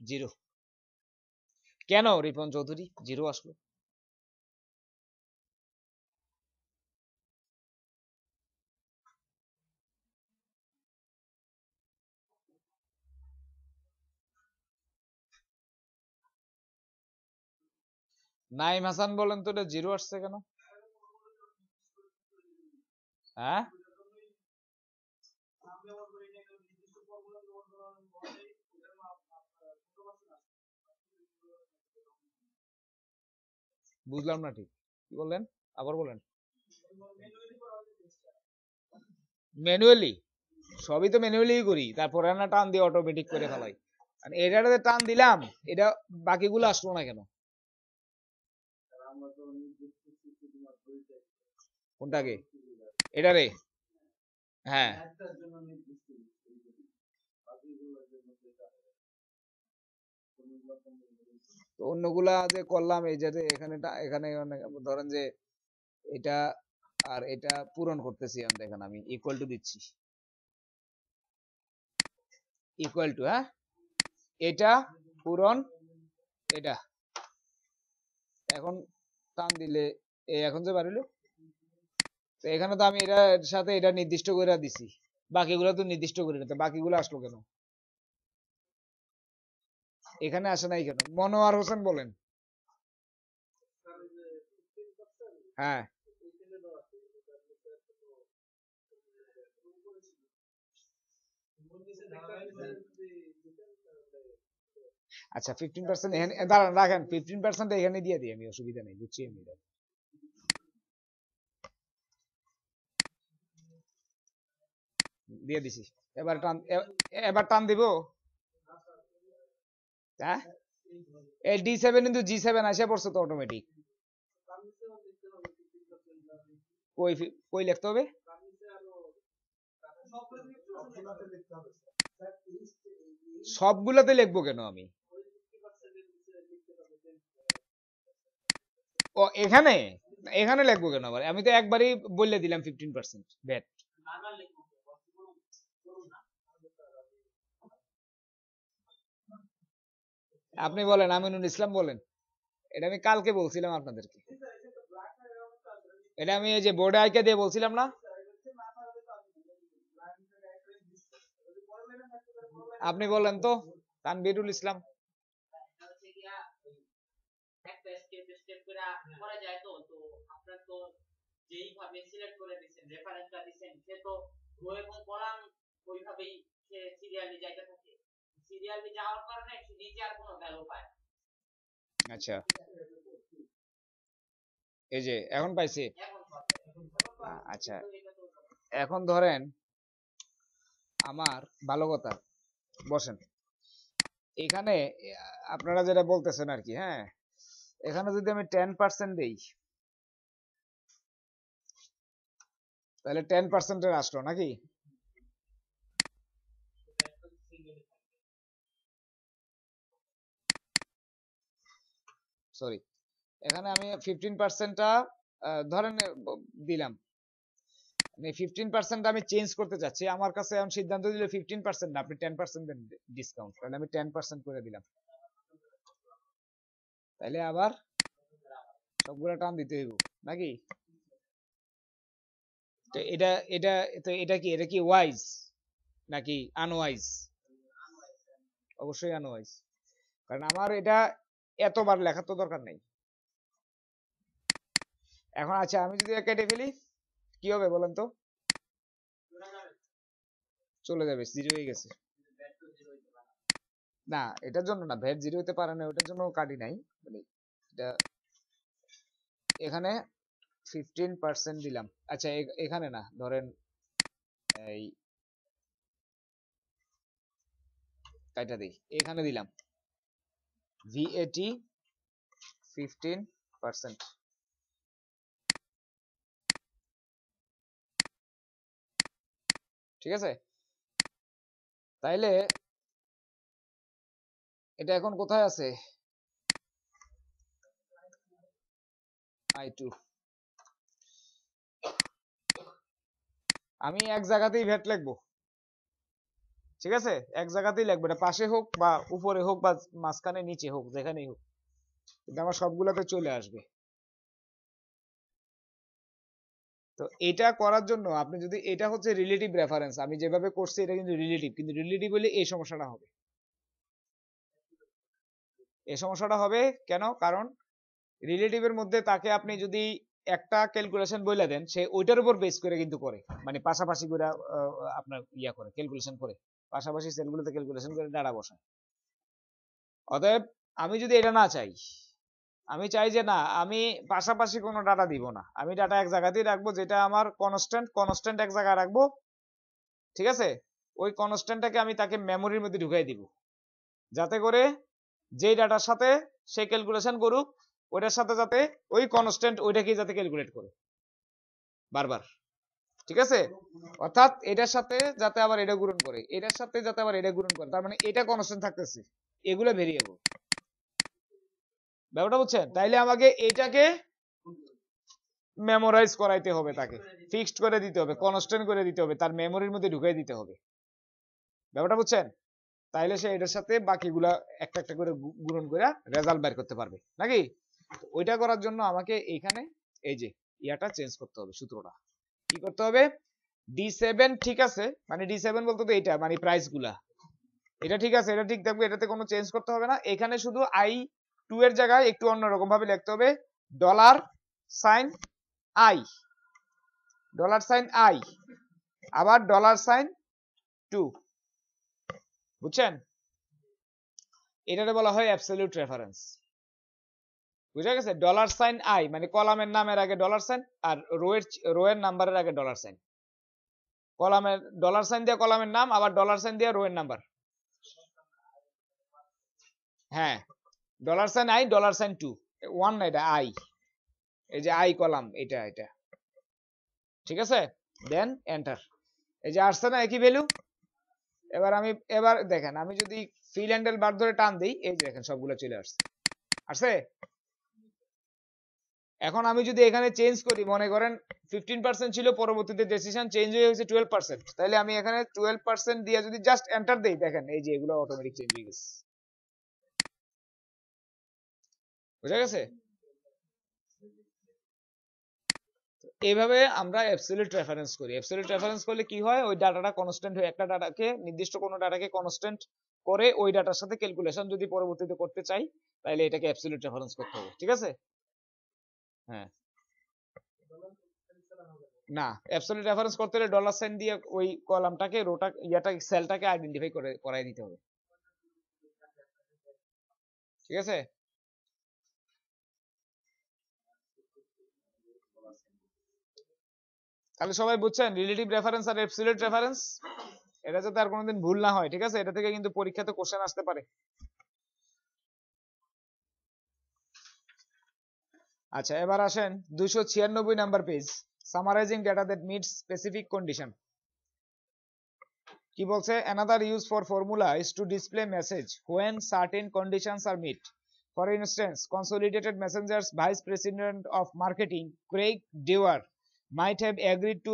A: জিরো। কেন রিপন চৌধুরী জিরো আসলো? নাইম হাসান বলেন তো এটা জিরো আসছে কেন? হ্যাঁ বুঝলাম না ঠিক, কি বললেন আবার বলেন। ম্যানুয়ালি, সবই তো ম্যানুয়ালি করি, তারপরে না টান দিয়ে অটোমেটিক করে ফেলাই, আর এটাতে টান দিলাম, এটা বাকিগুলো আসলো না কেন? কোনটাকে? এটারে? হ্যাঁ তো অন্যগুলা যে করলাম, এই যে এখানে এখানে ধরেন যে এটা আর এটা পূরণ করতেছি, দেখেন আমি ইকুয়াল টু দিচ্ছি, ইকুয়াল টু, হ্যাঁ এটা পূরণ এটা, এখন টান দিলে এখন যে বাড়িলো, তো এখানে তো আমি এটার সাথে এটা নির্দিষ্ট করে দিছি, বাকিগুলো তো নির্দিষ্ট করে না, তো বাকিগুলো আসলো কেন? এখানে আসে নাই কেন? মনোয়ার হোসেন বলেন। হ্যাঁ আচ্ছা 15% এখানে দাঁড়ান রাখেন, 15% এখানে দিয়ে দিই আমি, অসুবিধা নেই, বুঝছি আমি এটা। দিয়ে দিছি, এবার টান, এবার টান দিব, হ্যাঁ এই D7 কিন্তু G7 আসে পড়ছে তো অটোমেটিক, কই কই লিখতে হবে? সবগুলোতে লিখবো কেন আমি? ও এখানে এখানে লিখবো কেন আবার? আমি তো একবারই বলে দিলাম 15% ভ্যাট। আপনি বলেন, আমিনুল ইসলাম বলেন। এটা আমি কালকে বলছিলাম আপনাদেরকে, এটা আমি এই যে বোর্ডে আইকা দিয়ে বলছিলাম না? আপনি বলেন তো, তানবীরুল ইসলাম। আচ্ছা, এই যে এখন পাইছে। আচ্ছা, এখন ধরেন আমার ভালো কথা, বসেন এখানে। আপনারা যেটা বলতেছেন আর কি, হ্যাঁ, এখানে যদি আমি 10% দেই তাহলে 10% আসলো নাকি? সরি, এখানে আমি 15%টা ধরেন দিলাম। 15% আমি চেঞ্জ করতে চাচ্ছি, আমার কাছে এখন সিদ্ধান্ত দিল 15% না, আপনি 10% দেন ডিসকাউন্ট, তাহলে আমি 10% করে দিলাম। তাহলে আবার সবগুলা টান দিতে হইব নাকি? তো এটা এটা তো এটা কি ওয়াইজ নাকি আনওয়াইজ? অবশ্যই আনওয়াইজ, কারণ আমার এটা এতবার লেখার তো দরকার নেই। এখন আচ্ছা, আমি যদি কেটে ফেলি কি হবে বলেন তো? চলে যাবে, জিরো হয়ে গেছে। না, এটার জন্য না, ভ্যাট জিরো হতে পারে না, ওটার জন্য কাটি নাই। মানে এটা এখানে 15% দিলাম। আচ্ছা, এখানে না, ধরেন এই কাইটা দিই, এখানে দিলাম ভিএটি 15%। ঠিক আছে, তাইলে এটা এখন কোথায় আছে? I2, আমি এক জায়গাতেই ভ্যাট লিখবো। ঠিক আছে, এক জায়গাতেই লিখবো, এটা পাশে হোক বা উপরে হোক বা মাঝখানে নিচে হোক, যেখানেই হোক, কিন্তু আমার সবগুলাতে চলে আসবে। তো এটা করার জন্য আপনি যদি, এটা হচ্ছে রিলেটিভ রেফারেন্স, আমি যেভাবে করছি এটা কিন্তু রিলেটিভ, কিন্তু রিলেটিভ হলে এই সমস্যাটা হবে। এই সমস্যাটা হবে কেন? কারণ রিলেটিভের মধ্যে তাকে আপনি যদি একটা ক্যালকুলেশন বলে দেন, সে ওইটার উপর বেস করে কিন্তু করে, মানে পাশাপাশি করে আপনার ইয়া করে, ক্যালকুলেশন করে, পাশাপাশি সেলগুলোতে ক্যালকুলেশন করে ডাটা বসায়। অতএব আমি যদি এটা না চাই, আমি চাই যে না, আমি পাশাপাশি কোনো ডাটা দিব না, আমি ডাটা এক জায়গাতেই রাখবো, যেটা আমার কনস্ট্যান্ট এক জায়গায় রাখবো। ঠিক আছে, ওই কনস্ট্যান্টটাকে আমি তাকে মেমোরির মধ্যে ঢুকাই দিব, যাতে করে যেই ডাটার সাথে সে ক্যালকুলেশন করুক, ওইটার সাথে যাতে ওই কনস্ট্যান্ট ওইটাকেই যাতে ক্যালকুলেট করে বারবার। ঠিক আছে, অর্থাৎ এটার সাথে যাতে আবার এটা গুণন করে, এটার সাথে যাতে আবার এটা গুণন করে, তার মানে এটা কনস্ট্যান্ট থাকতেছে, এগুলো ভেরিয়েবল। ব্যাপারটা বুঝছেন? তাইলে আমাকে এইটাকে মেমোরাইজ করাইতে হবে, তাকে ফিক্সড করে দিতে হবে, কনস্ট্যান্ট করে দিতে হবে, তার মেমোরির মধ্যে ঢুকাই দিতে হবে। ব্যাপারটা বুঝছেন? তাইলে সে এটার সাথে বাকিগুলা একটা একটা করে গুণন করে রেজাল্ট বের করতে পারবে নাকি? ওইটা করার জন্য আমাকে এইখানে এই যে ইয়াটা চেঞ্জ করতে হবে, সূত্রটা কি করতে হবে? D7 ঠিক আছে, মানে D7 বলতে তো এটা মানে প্রাইস গুলা, এটা ঠিক আছে, এটা ঠিক থাকবে, এটাতে কোনো চেঞ্জ করতে হবে না। এখানে শুধু I2 এর জায়গায় একটু অন্যরকম ভাবে লিখতে হবে, dollar sign I, dollar sign I, আবার ডলার সাইন 2। বুঝছেন? এটাকে বলা হয় অ্যাবসলিউট রেফারেন্স। বুঝা গেছে? ডলার সাইন আই মানে কলামের নামের আগে ডলার সাইন, আর রোয়ের নাম্বারের আগে ডলার সাইন। কলামের ডলার সাইন দিয়ে কলামের নাম, আবার ডলার সাইন দিয়ে রোয়ের নাম্বার। হ্যাঁ, dollar sign I, dollar sign 2, 1 না, এটা আই। এই যে আই কলাম, এটা ঠিক আছে, দেন এন্টার। এই যে আসছে না একই ভ্যালু। এবার দেখেন আমি যদি ফিল হ্যান্ডেল বার ধরে টান দিই, এই যে দেখেন সবগুলো চলে আসছে। এখন আমি যদি এখানে চেঞ্জ করি, মনে করেন 15% ছিল, পরবর্তীতে ডিসিশন চেঞ্জ হয়ে হয়েছে 12%, তাহলে আমি এখানে 12% দিয়ে যদি জাস্ট এন্টার দেই, দেখেন এই যে এগুলো অটোমেটিক চেঞ্জ হয়ে গেছে। বুঝা গেছে? এইভাবে আমরা অ্যাবসলিউট রেফারেন্স করি। অ্যাবসলিউট রেফারেন্স করলে কি হয়, ওই ডাটাটা কনস্ট্যান্ট হয়ে, একটা ডাটাকে নির্দিষ্ট কোনো ডাটাকে কনস্ট্যান্ট করে ওই ডাটার সাথে ক্যালকুলেশন যদি পরবর্তীতে করতে চাই, তাহলে এটাকে অ্যাবসলিউট রেফারেন্স করতে হবে। ঠিক আছে? হ্যাঁ, না, অ্যাবসলিউট রেফারেন্স করতে হলে ডলার সাইন দিয়ে ওই কলামটাকে, রোটা, সেলটাকে আইডেন্টিফাই করাই দিতে হবে। ঠিক আছে? তাহলে সবাই বুঝছেন রিলেটিভ রেফারেন্স আর অ্যাবসলিউট রেফারেন্স, এটা যাতে আর কোনোদিন ভুল না হয়। ঠিক আছে? এটা থেকে কিন্তু পরীক্ষাতে কোশ্চেন আসতে পারে। আচ্ছা, এবার আসেন 296 number page, summarising data that meets specific condition. কি বলছে? another use for formula is to display message when certain conditions are met. For instance, Consolidated Messenger's vice president of marketing, Craig Dewar, might have agreed to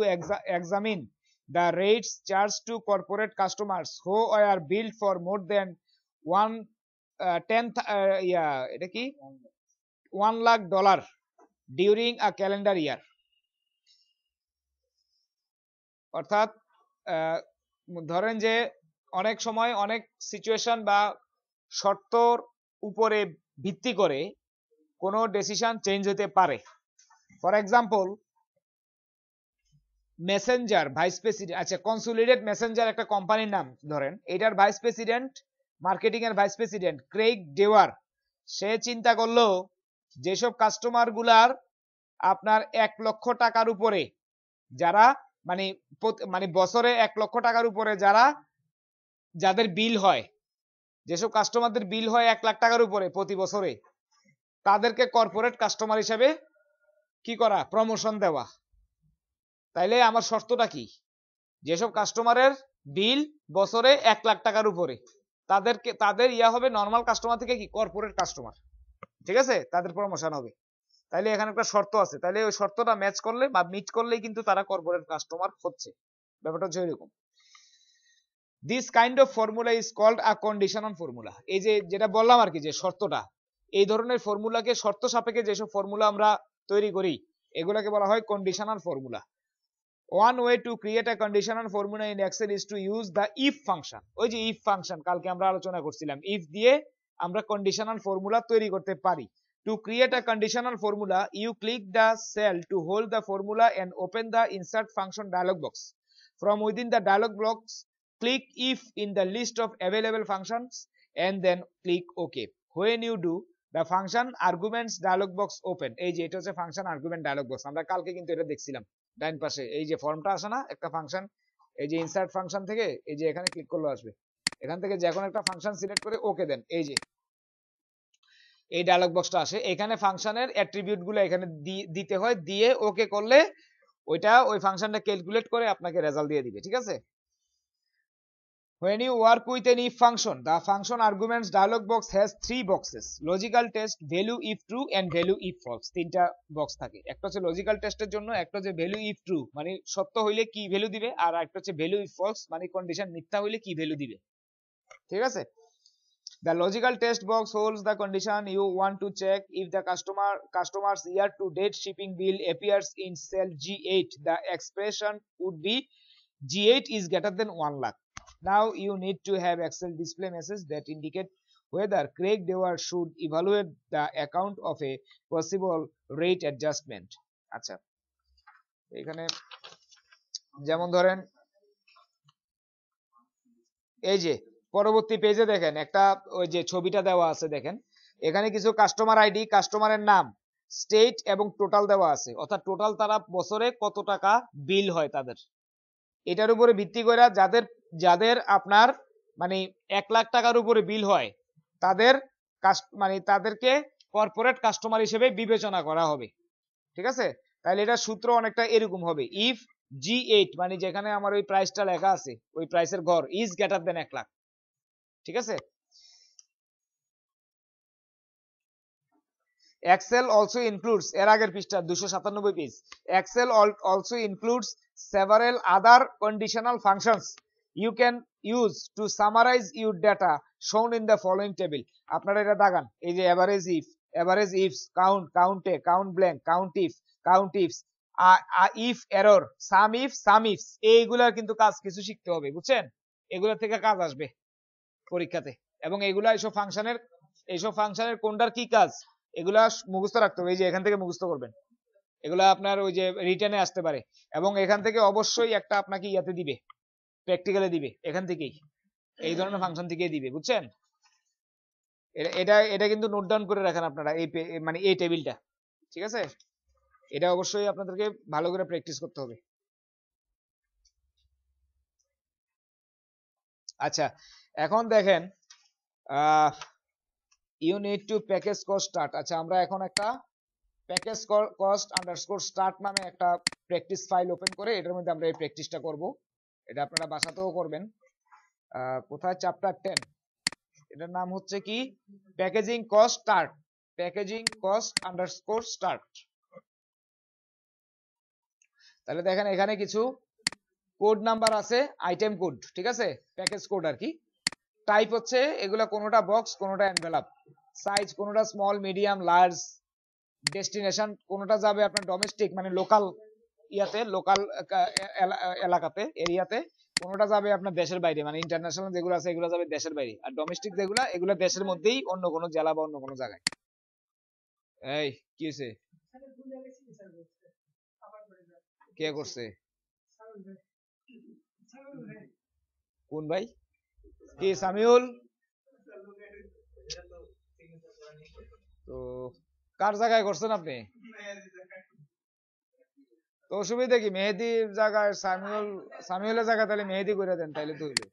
A: examine the rates charged to corporate customers who are billed for more than 1 lakh dollar during a calendar year. অর্থাৎ ধরেন যে অনেক সময় অনেক situation বা শর্তর উপরে ভিত্তি করে কোনো ডিসিশন চেঞ্জ হতে পারে। For example, Messenger vice president, আচ্ছা কনসোলিডেট মেসেঞ্জার একটা কোম্পানির নাম ধরেন, এটার ভাইস প্রেসিডেন্ট, মার্কেটিং এর ভাইস প্রেসিডেন্ট ক্রেইগ ডেওয়ার, সে চিন্তা করলো যেসব কাস্টমার গুলার আপনার 1 লক্ষ টাকার উপরে, যারা মানে বছরে 1 লক্ষ টাকার উপরে যাদের বিল হয়, যেসব কাস্টমারদের বিল হয় 1 লাখ টাকার উপরে প্রতি বছরে, তাদেরকে কর্পোরেট কাস্টমার হিসেবে কি করা, প্রমোশন দেওয়া। তাইলে আমার শর্তটা কি, যেসব কাস্টমারের বিল বছরে 1 লাখ টাকার উপরে, তাদের ইয়া হবে নরমাল কাস্টমার থেকে কি কর্পোরেট কাস্টমার। ঠিক আছে? তাদের প্রমোশন হবে। তাইলে এখানে একটা শর্ত আছে, তাইলে ওই শর্তটা ম্যাচ করলে বা মিট করলেই কিন্তু তারা কর্পোরেট কাস্টমার হচ্ছে। ব্যাপারটা হচ্ছে এরকম। This kind of formula is called a conditional formula. এই যে যেটা বললাম আর কি, যে শর্তটা, এই ধরনের ফর্মুলাকে, শর্ত সাপেক্ষে যেসব ফর্মুলা আমরা তৈরি করি, এগুলাকে বলা হয় conditional formula. One way to create a conditional formula in Excel is to use the if function. ওই যে if function কালকে আমরা আলোচনা করছিলাম, if দিয়ে আমরা conditional formula তৈরি করতে পারি। To create a conditional formula, you click the cell to hold the formula and open the insert function dialog box. From within the dialog box, click if in the list of available functions and then click OK. When you do, the function arguments dialog box open. এই যে এটা হচ্ছে function argument dialog box, আমরা কালকে কিন্তু এটা দেখছিলাম। ডান পাশে এই যে ফর্মটা আসে না একটা ফাংশন, এই যে ইনসার্ট ফাংশন থেকে এই যে এখানে ক্লিক করলে আসবে, এখান থেকে যে কোনো একটা ফাংশন সিলেক্ট করে ওকে দেন, এই যে এই ডায়লগ বক্সটা আসে। এখানে ফাংশনের অ্যাট্রিবিউট গুলো এখানে দিতে হয়, দিয়ে ওকে করলে ওইটা ওই ফাংশনটা ক্যালকুলেট করে আপনাকে রেজাল্ট দিয়ে দিবে। ঠিক আছে? When you work with an if function, the function arguments dialog box has 3 boxes: logical test, value if true and value if false. তিনটা বক্স থাকে, একটা হচ্ছে লজিক্যাল টেস্টের জন্য, একটা হচ্ছে ভ্যালু ইফ ট্রু মানে সত্য হইলে কি ভ্যালু দিবে, আর একটা হচ্ছে ভ্যালু ইফ ফলস মানে কন্ডিশন মিথ্যা হইলে কি ভ্যালু দিবে। ঠিক আছে? The logical test box holds the condition you want to check. If the customer's year to date shipping bill appears in cell G8, the expression would be G8 is greater than 1 lakh. Now you need to have Excel display message that indicate whether Craig Dewar should evaluate the account of a possible rate adjustment. আচ্ছা, এখানে যেমন ধরেন এই যে পরবর্তী পেজে দেখেন একটা ওই যে ছবিটা দেওয়া আছে, দেখেন এখানে কিছু কাস্টমার আইডি, কাস্টমারের নাম, স্টেট এবং টোটাল দেওয়া আছে, অর্থাৎ টোটাল তারা বছরে কত টাকা বিল হয় তাদের। এটার উপরে ভিত্তি করে যাদের আপনার মানে 1 লাখ টাকার উপরে বিল হয়, তাদেরকে কর্পোরেট কাস্টমার হিসেবে বিবেচনা করা হবে। ঠিক আছে? তাহলে এটা সূত্র অনেকটা এরকম হবে, ইফ G8 মানে যেখানে আমার ওই প্রাইসটা লেখা আছে ওই প্রাইসের ঘর ইজ গ্রেটার দেন 1 লাখ। ঠিক আছে? Excel also includes এর আগের পৃষ্ঠা 297 page, Excel also includes several other conditional functions you can use to summarize your data shown in the following table. আপনারা এটা দাগান, এই যে average ifs, count a, count blank, count ifs, if error, sum ifs, এইগুলার কিন্তু কাজ কিছু শিখতে হবে, বুঝছেন? এগুলা থেকে কাজ আসবে পরীক্ষাতে, এবং এইগুলা এইসব ফাংশনের কোনটার কি কাজ এগুলা মুখস্থ রাখতে হবে। এই যে এখান থেকে মুখস্থ করবেন, এগুলা আপনার ওই যে রিটেনে আসতে পারে, এবং এখান থেকে অবশ্যই একটা আপনাকে ইয়াতে দিবে, প্র্যাকটিক্যালে দিবে, এখান থেকেই এই ধরনের ফাংশন থেকেই দিবে, বুঝছেন? এটা এটা কিন্তু নোট ডাউন করে রাখেন আপনারা, এই মানে এই টেবিলটা, ঠিক আছে? এটা অবশ্যই আপনাদেরকে ভালো করে প্র্যাকটিস করতে হবে। আচ্ছা, এখন দেখেন you need to package cost start। আচ্ছা, আমরা এখন একটা প্যাকেজ কস্ট আন্ডারস্কোর স্টার্ট নামে একটা প্র্যাকটিস ফাইল ওপেন করে এটার মধ্যে আমরা এই প্র্যাকটিসটা করব। এটা আপনারা বাসাতেও করবেন। কোথায়? চ্যাপ্টার 10, এটার নাম হচ্ছে কি? Packaging cost start, packaging cost underscore start. তাহলে দেখেন এখানে কিছু কোড নাম্বার আছে, আইটেম কোড, ঠিক আছে? প্যাকেজ কোড আর কি। টাইপ হচ্ছে এগুলা কোনোটা বক্স, কোনোটা এনভেলপ। সাইজ কোনোটা স্মল, মিডিয়াম, লার্জ। ডেস্টিনেশন কোনোটা যাবে আপনার ডোমেস্টিক মানে লোকাল ইয়াতে, লোকাল এলাকাতে, এরিয়াতে। কোনোটা যাবে আপনার দেশের বাইরে মানে ইন্টারন্যাশনাল যেগুলো আছে এগুলো যাবে দেশের বাইরে, আর ডোমেস্টিক যেগুলো এগুলো দেশের মধ্যেই অন্য কোনো জেলা বা অন্য কোনো জায়গায়। এই কি হয়েছে? কে করছে? কোন ভাই? কি সামিউল? তো কার জায়গায় করছেন আপনি? তো অসুবিধা কি? মেহেদির জায়গায় সামিউলের জায়গায় তাহলে মেহেদি করে দেন, তাইলে তো হইলো।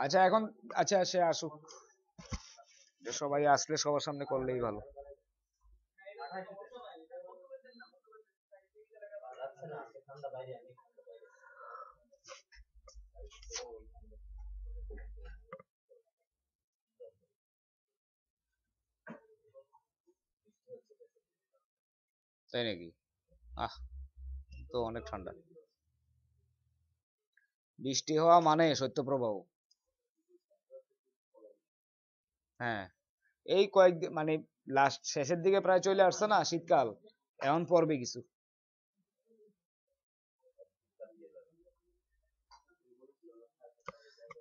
A: আচ্ছা এখন, আচ্ছা সে আসুক, সবাই আসলে সবার সামনে করলেই ভালো। তাই নাকি? আহ, তো অনেক ঠান্ডা। বৃষ্টি হওয়া মানে শৈত্যপ্রবাহ। হ্যাঁ, এই কয়েকদিন মানে লাস্ট শেষের দিকে প্রায় চলে আসছে না শীতকাল, এখন পড়বে কিছু।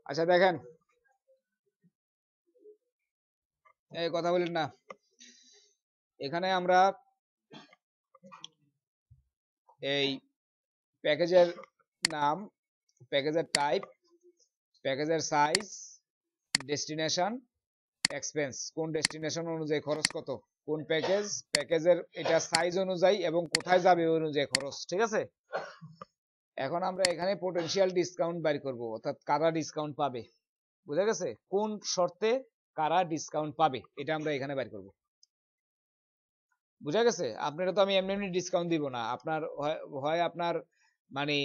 A: আচ্ছা দেখেন, এই কথা বলেন না, এখানে আমরা এই প্যাকেজের নাম, প্যাকেজের টাইপ, প্যাকেজের সাইজ, ডেস্টিনেশন, এক্সপেন্স, কোন ডেস্টিনেশন অনুযায়ী খরচ কত, কোন প্যাকেজ, প্যাকেজের এটা সাইজ অনুযায়ী এবং কোথায় যাবে ওই অনুযায়ী খরচ, ঠিক আছে? এখন আমরা এখানে পোটেনশিয়াল ডিসকাউন্ট বের করব, অর্থাৎ কারা ডিসকাউন্ট পাবে, বুঝা গেছে? কোন শর্তে কারা ডিসকাউন্ট পাবে এটা আমরা এখানে বের করব, বুঝা গেছে? আপনারা তো আমি এমনি এমনি ডিসকাউন্ট দিব না, আপনার হয় আপনার মানে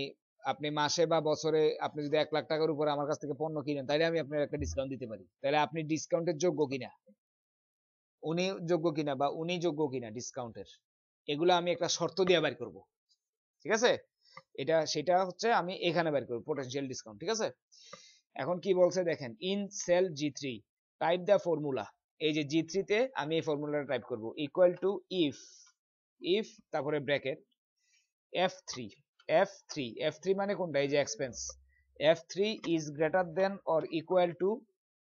A: আপনি মাসে বা বছরে আপনি যদি 1 লাখ টাকার উপরে আমার কাছ থেকে পণ্য কিনেন তাহলে আমি আপনার একটা ডিসকাউন্ট দিতে পারি, তাহলে আপনি ডিসকাউন্টের যোগ্য কিনা, উনি যোগ্য কিনা বা উনি যোগ্য কিনা ডিসকাউন্টের, এগুলো আমি একটা শর্ত দিয়ে বের করব, ঠিক আছে? সেটা হচ্ছে আমি এখানে বের করব পোটেনশিয়াল ডিসকাউন্ট, ঠিক আছে? এখন কি বলছে দেখেন, in cell G3 type the formula. এই যে G3 তে আমি এই ফর্মুলাটা টাইপ করব, ইকুয়াল টু ইফ তারপরে ব্র্যাকেট F3 F3 মানে কোনটা? এই যে expense, F3 is greater than or equal to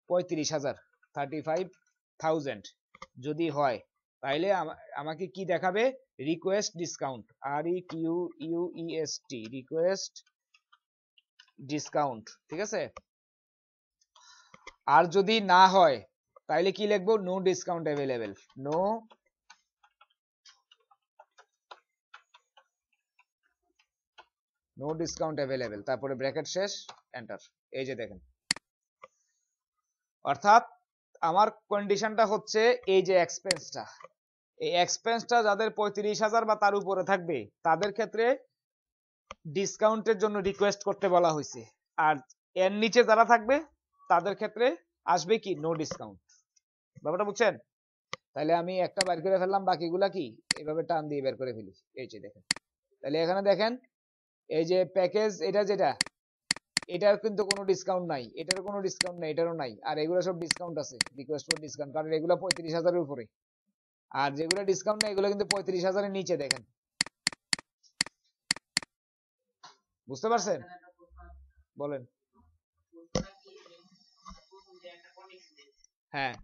A: 35,000, 35,000 যদি হয় তাইলে আমাকে কি দেখাবে? Request discount, REQUEST, request discount, ঠিক আছে? আর যদি না হয় তাইলে কি লিখবো? No discount available, no discount available, তারপরে ব্র্যাকেট শেষ, এন্টার। এই যে দেখেন অর্থাৎ আমার কন্ডিশনটা হচ্ছে এই যে এক্সপেন্সটা, এই এক্সপেন্সটা যাদের 35,000 বা তার উপরে থাকবে তাদের ক্ষেত্রে ডিসকাউন্টের জন্য রিকোয়েস্ট করতে বলা হয়েছে, আর এর নিচে যারা থাকবে তাদের ক্ষেত্রে আসবে কি নো ডিসকাউন্ট। ব্যাপারটা বুঝছেন? তাহলে আমি একটা বের করে ফেললাম, বাকিগুলা কি এভাবে টান দিয়ে বের করে ফেলি। এই যে দেখেন, তাহলে এখানে দেখেন এই যে প্যাকেজ এটা যেটা, এটার কিন্তু কোনো ডিসকাউন্ট নাই, এটারও কোনো ডিসকাউন্ট নাই, এটারও নাই, আর এগুলো সব ডিসকাউন্ট আছে, রিকোয়েস্ট ফর ডিসকাউন্ট, কারণ এগুলো 35,000-এর উপরে, আর যেগুলো ডিসকাউন্ট নাই এগুলো কিন্তু 35,000-এর নিচে। দেখেন, বুঝতে পারছেন? বলেন। হ্যাঁ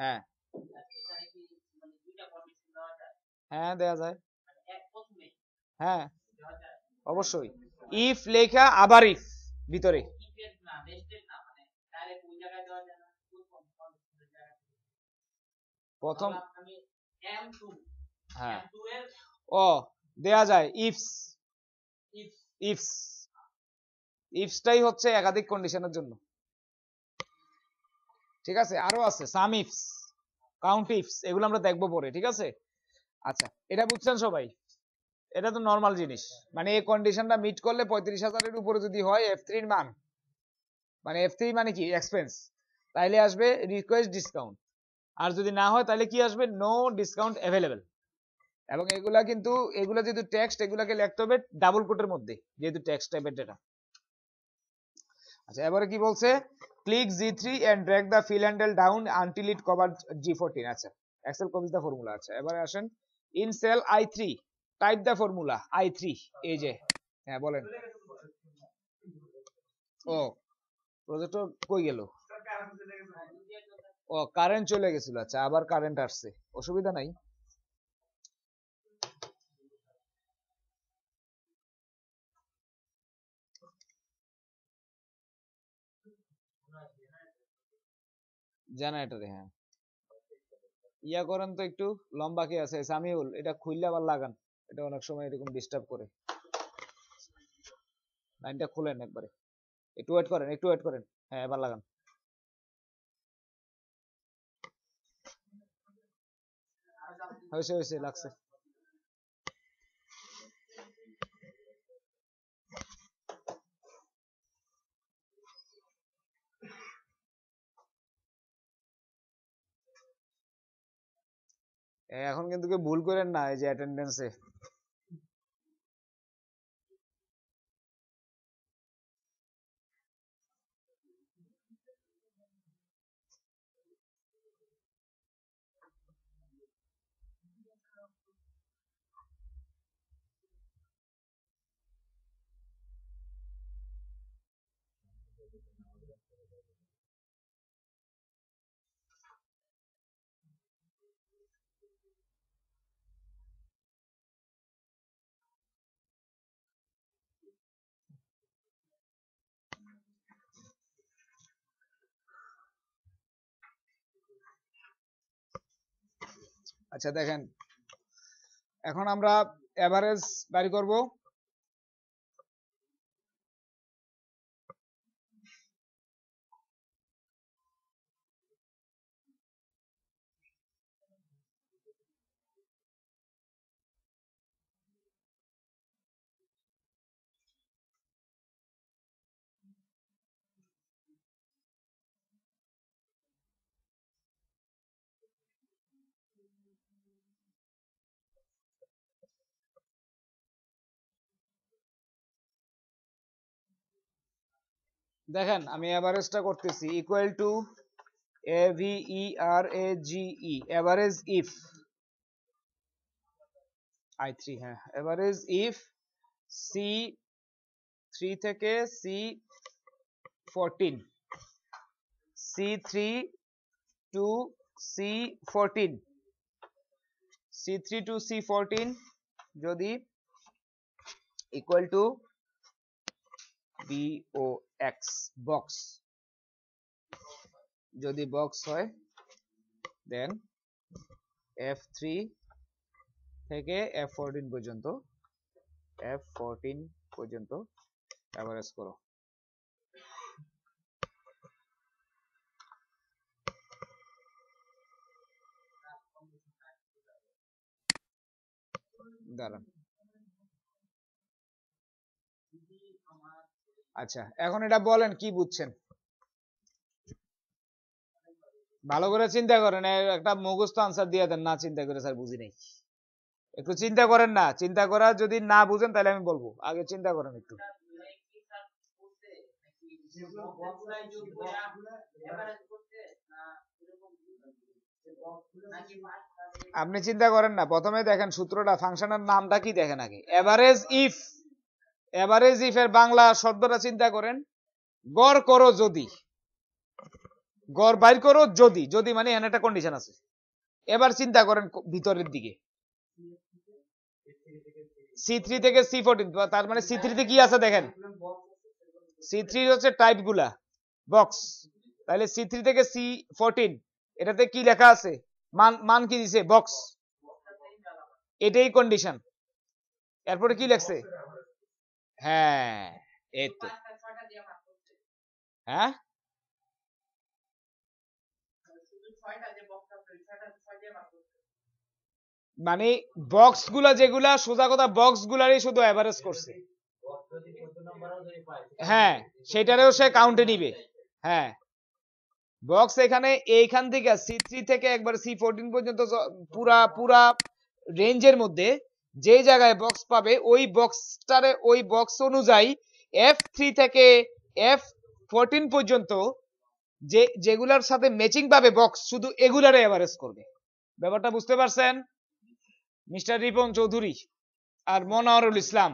A: হ্যাঁ হ্যাঁ, দেয়া যায়। হ্যাঁ, অবশ্যই। ইফ লেখা আবার ইফ ভিতরে, প্রথম, হ্যাঁ, ও দেয়া যায় ইফস, ইফস, ইফসটাই হচ্ছে একাধিক কন্ডিশনের জন্য। ঠিক আছে, আরো আছে সাম ইফস, কাউন্ট ইফস, এগুলো আমরা দেখবো পরে। ঠিক আছে, আচ্ছা, এটা বুঝছেন সবাই? এটা তো নর্মাল জিনিস, মানে এই কন্ডিশনটা মিট করলে 35,000-এর উপরে যদি হয় F3 এর মান, মানে F3 মানে কি এক্সপেন্স, তাইলে আসবে রিকোয়েস্ট ডিসকাউন্ট, আর যদি না হয় তাহলে কি আসবে নো ডিসকাউন্ট অ্যাভেলেবেল। এবং এগুলা কিন্তু, এগুলা যেহেতু টেক্সট, এগুলাকে লিখতে হবে ডাবল কোটের মধ্যে, যেহেতু টেক্সট টাইপের ডেটা। আচ্ছা, এবারে কি বলছে, click G3 and drag the fill handle down until it covers G14। আচ্ছা, এক্সেল কপিজ দা ফর্মুলা। আচ্ছা, এবারে আসেন in cell I3 type the formula I3। এই যে, হ্যাঁ বলেন। ও, প্রজেক্টর কই গেল? ও, কারেন্ট চলে গেছিল। আচ্ছা, আবার কারেন্ট আসছে, অসুবিধা নাই। জেনারেটরে, হ্যাঁ, ইয়া করেন তো একটু, লম্বা কি আছে সামিউল, এটা খুললে আবার লাগান, এটা অনেক সময় এরকম ডিস্টার্ব করে। লাইনটা খুলেন একবারে, একটু ওয়েট করেন, একটু ওয়েট করেন। হ্যাঁ, এবার লাগান। হয়েছে হয়েছে, লাগছে। এখন কিন্তু কেউ ভুল করেন না এই যে অ্যাটেন্ডেন্সে। আচ্ছা দেখেন, এখন আমরা এভারেজ বাড়ি করব। দেখেন, আমি এভারেজটা করতেছি equal to AVERAGE, average if I3, হ্যাঁ, এভারেজ ইফ C3 থেকে C14, C3 to C14, C3 to C14 যদি ইকুয়াল টু BOX বক্স, যদি বক্স হয় দেন F3 থেকে F14 পর্যন্ত, F14 পর্যন্ত এভারেজ করো। দাঁড়ান, আচ্ছা এখন এটা বলেন কি বুঝছেন, ভালো করে চিন্তা করেন, একটা মুখস্থ আনসার দিয়ে দেন, না চিন্তা করে স্যার বুঝি নাই, একটু চিন্তা করেন না, চিন্তা করা যদি না বুঝেন তাহলে আমি বলবো, আগে চিন্তা করেন একটু। আপনি চিন্তা করেন না, প্রথমে দেখেন সূত্রটা, ফাংশনের নামটা কি দেখেন আগে, এভারেজ ইফ, এভারেজ ইফ এর বাংলা শব্দটা চিন্তা করেন, গড় করো যদি, গড় বাইর করো যদি, যদি মানে এখানে একটা কন্ডিশন আছে। এবার চিন্তা করেন ভিতরের দিকে, C3 থেকে C14, তার মানে C3 তে কি আছে দেখেন, C3 হচ্ছে টাইপ গুলা বক্স, তাহলে C3 থেকে C14 এটাতে কি লেখা আছে, মান মান কি দিছে বক্স, এটাই কন্ডিশন। এরপরে কি লেখছে, হ্যাঁ এই তো, হ্যাঁ মানে বক্স গুলা যেগুলা, সোজা কথা বক্স গুলারই শুধু এভারেজ করছে, হ্যাঁ সেটারেও সে কাউন্টে নিবে, হ্যাঁ বক্স এখানে এইখান থেকে C3 থেকে একবার C14 পর্যন্ত পুরা পুরা রেঞ্জের মধ্যে যে জায়গায় বক্স পাবে ওই বক্সটারে, ওই বক্স অনুযায়ী F3 থেকে F14 পর্যন্ত যে যেগুলার সাথে ম্যাচিং পাবে বক্স, শুধু এগুলারে এভারেজ করবে। ব্যাপারটা বুঝতে পারছেন মিস্টার রিপন চৌধুরী আর মনোয়ারুল ইসলাম,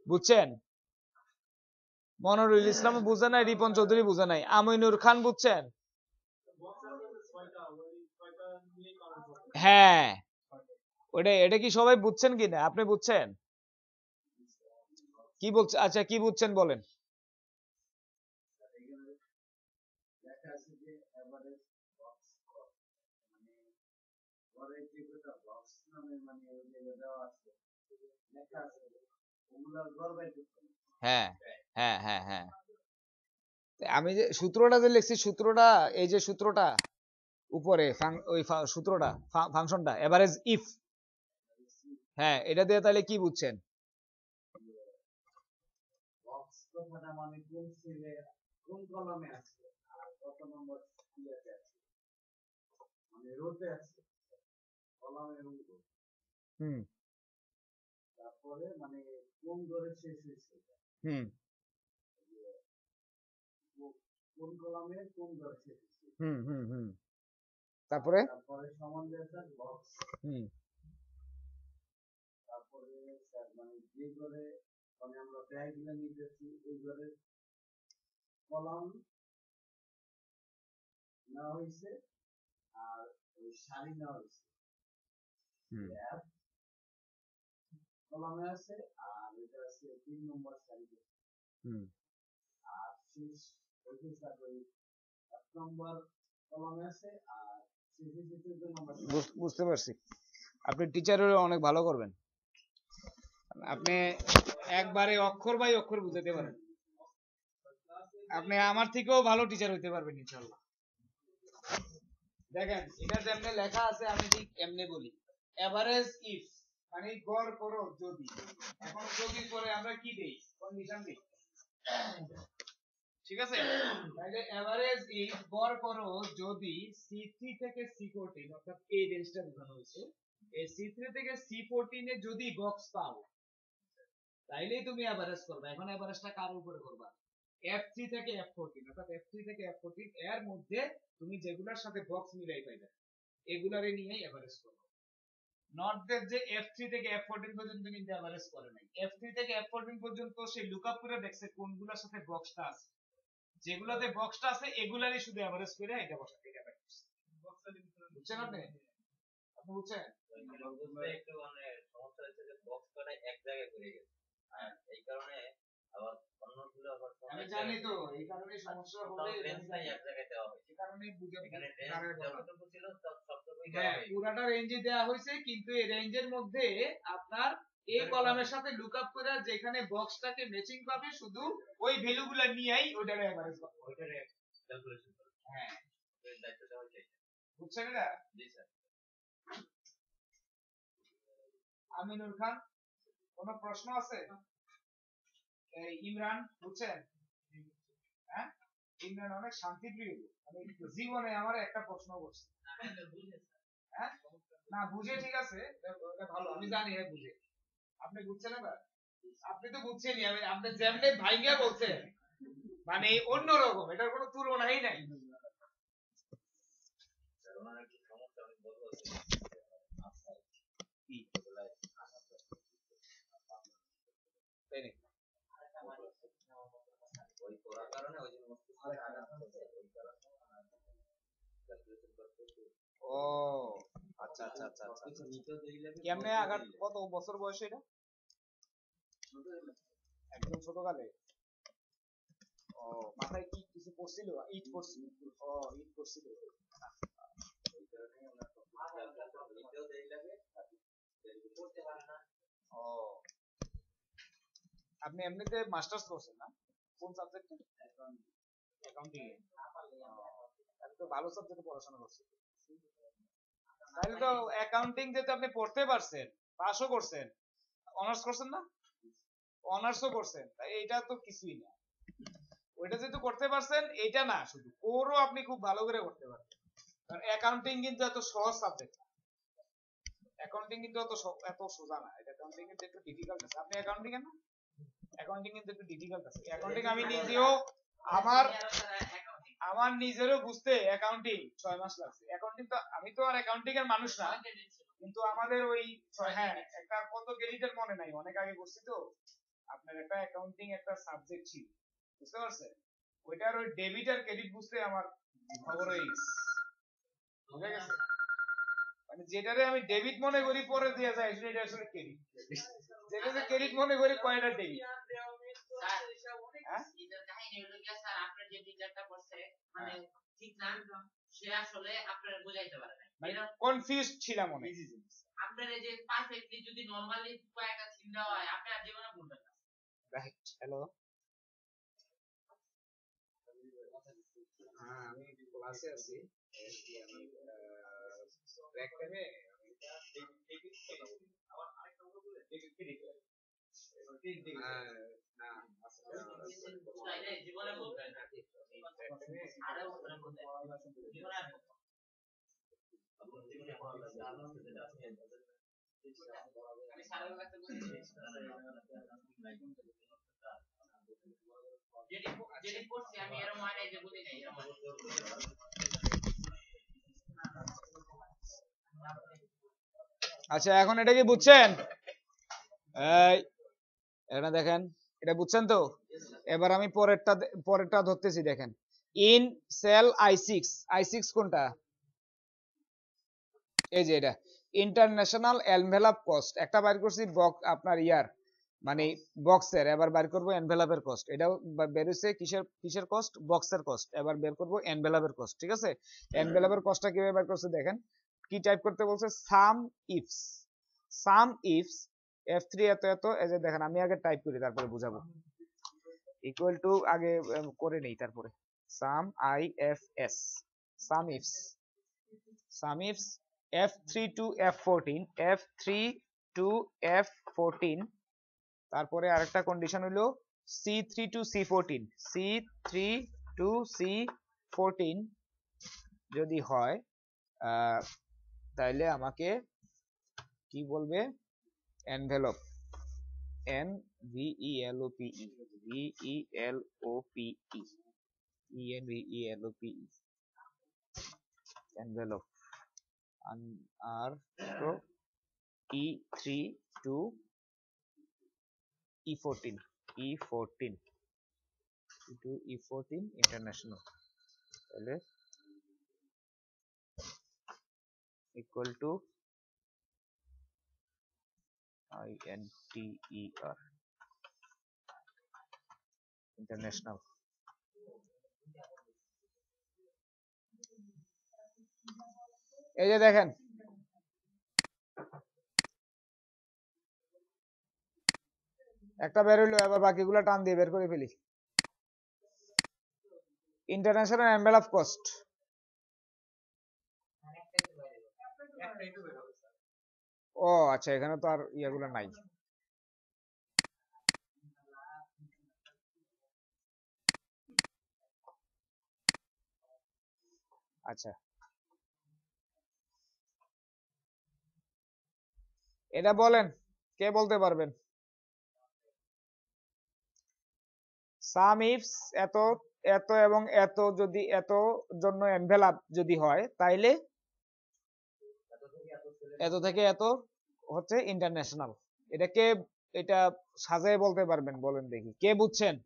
A: বুঝছেন? মনোয়ারুল ইসলাম বুঝে নাই, রিপন চৌধুরী বুঝে নাই, আমিনুর খান বুঝছেন? হ্যাঁ ওটা, এটা কি সবাই বুঝছেন কিনা, আপনি বুঝছেন কি বলছে, আচ্ছা কি বুঝছেন বলেন। হ্যাঁ হ্যাঁ হ্যাঁ হ্যাঁ, আমি যে সূত্রটা যে লিখছি, সূত্রটা এই যে সূত্রটা উপরে ওই সূত্রটা, ফাংশনটা এভারেজ ইফ, হ্যাঁ এটা দিয়ে তাহলে কি বুঝছেন, হুম হুম হুম হুম হুম, তারপরে হুম হুম হুম, বুঝতে পারছি, আপনি টিচারের অনেক ভালো করবেন, আপনি একবারে অক্ষর বাই অক্ষর বুঝাতে পারেন, আপনি আমার থেকেও ভালো টিচার হইতে পারবেন ইনশাআল্লাহ। দেখেন এটা যেমনে লেখা আছে আমি ঠিক এমনি বলি, এভারেজ ইফ মানে গড় করো যদি, এখন যদি পরে আমরা কি দেই, কন্ডিশন দেই, ঠিক আছে, তাহলে এভারেজ ইফ গড় করো যদি C3 থেকে C14, অর্থাৎ এই রেঞ্জটা বোঝানো হয়েছে, এই C3 থেকে C14 এ যদি বক্স পাও তাইলেই তুমি এভারেজ করবে। এখন এভারেজটা কার উপরে করবা, F3 থেকে F14, অর্থাৎ F3 থেকে F14 এর মধ্যে তুমি যেগুলোর সাথে বক্স মিলাই পাইবে এগুলারে নিয়ে এভারেজ করবে, নট দ্যাট যে F3 থেকে F14 পর্যন্ত কিন্তু এভারেজ করে নাই, F3 থেকে F14 পর্যন্ত সে লুকআপ করে দেখছে কোনগুলোর সাথে বক্সটা আছে, যেগুলাতে বক্সটা আছে এগুলারই শুধু এভারেজ করে এটা বসা থেকে পাইছে, বুঝছেন আপনি, আপনি বুঝছেন? একটু মানে সমস্যা হচ্ছে যে বক্স কটা এক জায়গায় ঘুরে গেছে, হ্যাঁ এই কারণে আবার অন্যগুলো আবার আমি জানি তো, এই কারণে সমস্যা হবে, রেঞ্জটাই এক জায়গায় দেওয়া হয়েছে, এই কারণেই বুঝে এখানে রেঞ্জ যতটুকু ছিল সবটুকুই দেওয়া হয়েছে, পুরাটা রেঞ্জে দেওয়া হয়েছে, কিন্তু এই রেঞ্জের মধ্যে আপনার এই কলামের সাথে লুকআপ করে যেখানে বক্সটাকে ম্যাচিং পাবে শুধু ওই ভ্যালুগুলো নিয়েই ওটারে এভারেজ করতে হবে, ওটারে ক্যালকুলেশন করতে, হ্যাঁ এর দায়িত্ব দেওয়া হয়েছে, বুঝছেন এটা? জি স্যার। আমিনুল খান, কোনো প্রশ্ন আছে? এই ইমরান বুঝছেন? হ্যাঁ, ইমরান অনেক শান্তিপ্রিয়, মানে জীবনে আমার একটা প্রশ্ন করছে। হ্যাঁ, না বুঝে ঠিক আছে, এটা ভালো, আমি জানি হ্যাঁ বুঝে। আপনি বুঝছেন এবার? আপনি তো বুঝছেনই, আপনি যেমনি ভাইঙ্গা বলছেন, মানে অন্যরকম, এটার কোনো তুলনাই নাই। ও আচ্ছা আচ্ছা আচ্ছা আচ্ছা। কেমনে আঘাত, কত বছর বয়সে এটা? একদম ছোটকালে। ও মাথায় কি কিছু পড়ছিল? ইট পড়ছিল? ও ইট পড়ছিল। ও আপনি এমনিতে মাস্টার্স করছেন না? কোন সাবজেক্টে? অ্যাকাউন্টিং এ। আমি তো ভালো সাবজেক্টে পড়াশোনা করছি। তাহলে তো অ্যাকাউন্টিং যেটা আপনি পড়তে পারছেন, পাসও করছেন, অনার্স করছেন না? অনার্সও করছেন, তাই এটা তো কিছুই না। ওইটা যেহেতু করতে পারছেন, এটা না শুধু কোরও আপনি খুব ভালো করে করতে পারবেন। কারণ অ্যাকাউন্টিং কিন্তু এত সহজ সাবজেক্ট না। অ্যাকাউন্টিং কিন্তু এত সোজা না, এটা অ্যাকাউন্টিং কিন্তু একটু ডিফিকাল্ট আছে। আপনি অ্যাকাউন্টিং এর না? অ্যাকাউন্টিং কিন্তু একটু ডিফিকাল্ট আছে। অ্যাকাউন্টিং আমি নিজেও আমার আমার নিজেরও বুঝতে অ্যাকাউন্টিং 6 মাস লাগছে। অ্যাকাউন্টিং তো আমি তো আর অ্যাকাউন্টিং এর মানুষ না, কিন্তু আমাদের ওই হ্যাঁ একটা কত ক্রেডিটের মনে নাই, অনেক আগে করছি তো। আপনার একটা অ্যাকাউন্টিং একটা সাবজেক্ট ছিল, বুঝতে পারছেন? ওইটার ওই ডেবিট আর ক্রেডিট বুঝতে আমার খবর হয়ে গেছে, বুঝা গেছে? মানে যেটারে আমি ডেবিট মনে করি পরে দিয়ে যায় সেটা আসলে ক্রেডিট, যেটা যে ক্রেডিট মনে করি কয়টা ডেবিট। কনফিউজ ছিলাম অনেক। আপনার এই যে পারফেক্টলি যদি নরমালি কয়েকটা চিহ্ন হয় আপনি আর জীবনে ভুলবেন না। রাইট। হ্যালো, হ্যাঁ আমি ক্লাসে আছি। আমি ব্রেক টাইমে আমার আরেকটা কথা বলে না জীবনে বলবেন না, আরে জীবনে আমি সারার কাছে যেটি করছি আমি এর মানে যে বুঝি নাই এর মানে। আচ্ছা এখন এটা কি বুঝছেন? এই এটা দেখেন, এটা বুঝছেন তো? এবার আমি পরেরটা ধরতেছি, দেখেন। ইন সেল I6 কোনটা? এই যে এটা ইন্টারন্যাশনাল এনভেলপ কস্ট, একটা বাইর করছি আপনার ইয়ার মানে বক্সের, এবার বের করব এনভেলপের কস্ট। এটাও বের হইছে কিসের কস্ট? বক্সের কস্ট। এবার বের করব এনভেলপের কস্ট, ঠিক আছে? এনভেলপের কস্টটা কিভাবে বের করছে দেখেন, কি টাইপ করতে বলছে? সাম ইফস F3 এত এত, এই যে দেখেন আমি আগে টাইপ করি তারপরে বুঝাবো। ইকুয়াল টু আগে করে নেই তারপরে সাম IFS some ifs F3 to F14 তারপরে আরেকটা কন্ডিশন হলো C3 to C14 যদি হয় তাহলে আমাকে কি বলবে? এনভেলপ, এনভেলপ আর তো E3 to E14 ইন্টারন্যাশনাল, তাহলে ইকুয়াল টু INTER ইন্টারন্যাশনাল। এই যে দেখেন একটা বের হইলো, এবার বাকিগুলো টান দিয়ে বের করে ফেলি। ইন্টারন্যাশনাল এনভেলপ কস্ট ও আচ্ছা, এখানে তো আর ইয়াগুলো নাই। আচ্ছা, এটা বলেন, কে বলতে পারবেন? সাম ইফস এত, এত এবং এত যদি এত জন্য এনভেলাপ যদি হয়, তাইলে এত থেকে এত হচ্ছে ইন্টারন্যাশনাল। এটা কে, এটা সাজায় বলতে পারবেন? বলেন দেখি, কে বুঝছেন?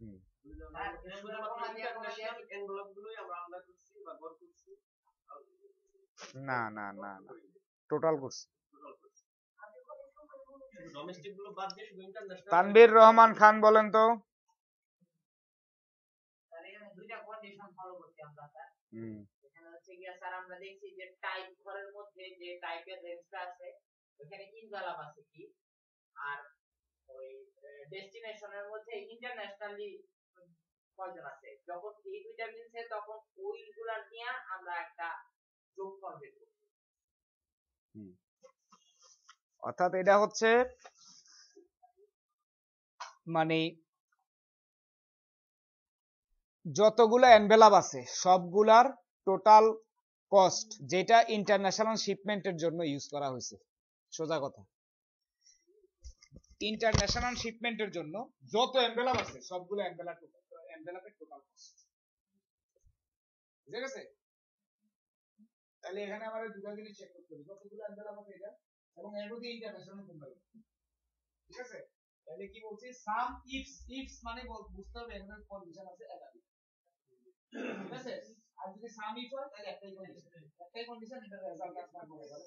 A: হুম। না না না না, টোটাল করছি। তানভীর রহমান খান বলেন তো।
B: দুইটা কন্ডিশন ফলো করতে আমরা স্যার।
A: হুম।
B: এখানে হচ্ছে গিয়া স্যার আমরা দেখছি যে টাইপ ঘরের মধ্যে যে টাইপের রেঞ্জটা আছে ওখানে ইনভালাপ আছে কি, আর ওই ডেস্টিনেশনের মধ্যে ইন্টারন্যাশনালি কয়জন আছে। যখন এই দুইটা মিলছে তখন ওইগুলা নিয়ে আমরা একটা যোগফল বের করি।
A: অর্থাৎ এটা হচ্ছে মানে যতগুলো এনভেলাপ আছে সবগুলার টোটাল কস্ট, যেটা ইন্টারন্যাশনাল শিপমেন্টের জন্য ইউজ করা হয়েছে। সোজা কথা, ইন্টারন্যাশনাল শিপমেন্টের জন্য যত এনভেলাপ আছে সবগুলো এনভেলাপের টোটাল কস্ট। বুঝে গেছে? তাহলে এখানে আমাদের দুটো জিনিস চেক করতে হবে, যতগুলো এনভেলাপ আছে এটা এবং এর মধ্যে ইন্টারন্যাশনাল কোনটা। ঠিক আছে? তাহলে কি বলছি, সাম ইফস, ইফস মানে বুঝতে হবে এখানে কন্ডিশন আছে একাধিক। ঠিক আছে? আর যদি সাম ইফ হয় তাহলে একটাই কন্ডিশন, এটা রেজাল্ট আপনার বলে গেল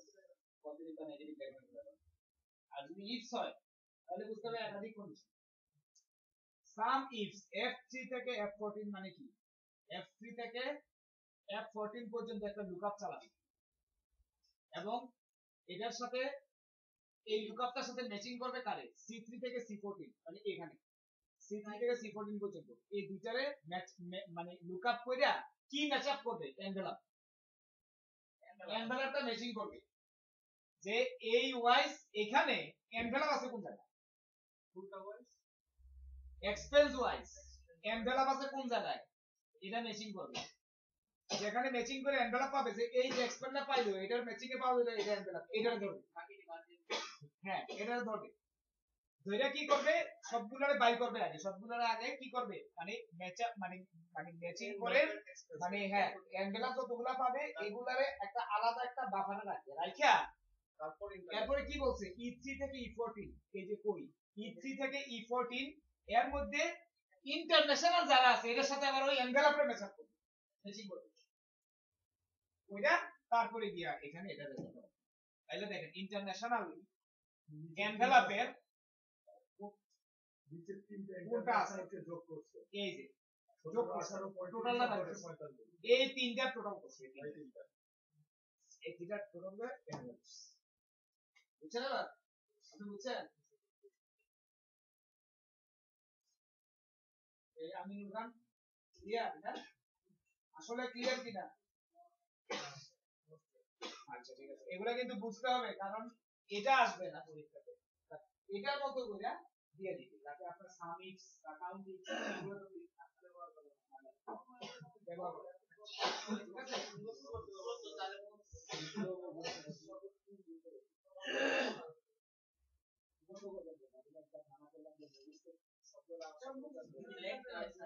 A: পজিটিভ বা নেগেটিভ দেখবেন। আর যদি ইফস হয় তাহলে বুঝতে হবে একাধিক কন্ডিশন। সাম ইফস F3 থেকে F14 মানে কি, F3 থেকে F14 পর্যন্ত একটা লুকআপ চালাবে এবং এটার সাথে এই লুকআপটার সাথে ম্যাচিং করবে কারে, C3 থেকে C14, মানে এখানে C3 থেকে C14 পর্যন্ত এই দুইটারে ম্যাচ মানে লুকআপ কইরা কি ম্যাচ আপ করবে, এনভেলাপ, এনভেলাপটা ম্যাচিং করবে যে এই ওয়াইজ এখানে এনভেলাপ আছে কোন জায়গায়, ফুলটা ওয়াইজ এক্সপেন্স ওয়াইজ এনভেলাপ আছে কোন জায়গায়, এটা ম্যাচিং করবে। যেখানে ম্যাচিং করে এনভেলাপ পাবে, যে এই যে এক্সপেন্সটা পাইলো এটার ম্যাচিং এ পাবে, এটা এনভেলাপ, এটার ধরবে। হ্যাঁ, এটার ধরবে, ধরে কি করবে, সবগুলোরে বাই করবে আগে, সবগুলোরে আগে কি করবে মানে ম্যাচ মানে ম্যাচিং করে, মানে হ্যাঁ এনভেলাপ যতগুলা পাবে এগুলারে একটা আলাদা একটা বাফারে রাখবে, রাইখা এরপরে কি বলছে E3 থেকে E14, এই যে কই E3 থেকে E14 এর মধ্যে ইন্টারন্যাশনাল যারা আছে এটার সাথে আবার ওই এনভেলাপে ম্যাচ আপ করবে, ম্যাচিং করবে ওইটা, তারপরে গিয়া এখানে এটা দেখতে হবে। তাইলে দেখেন ইন্টারন্যাশনাল এনভেলাপের কোনটা আছে যোগ করছে, এই যে যোগ করছে টোটালটা এই তিনটা টোটাল করছে, এই তিনটা টোটাল করে বুঝছেন? এবার আপনি বুঝছেন? এই আমিনুল খান ক্লিয়ার না? আসলে ক্লিয়ার কিনা? আচ্ছা ঠিক আছে, এগুলা কিন্তু বুঝতে হবে কারণ এটা আসবে না পরীক্ষাতে, এটার মতো করে দিয়ে দিতে যাতে আপনার সামিক্স বা কাউন্টিং এগুলো তো ব্যবহার করবেন, ব্যবহার করবেন। ঠিক আছে?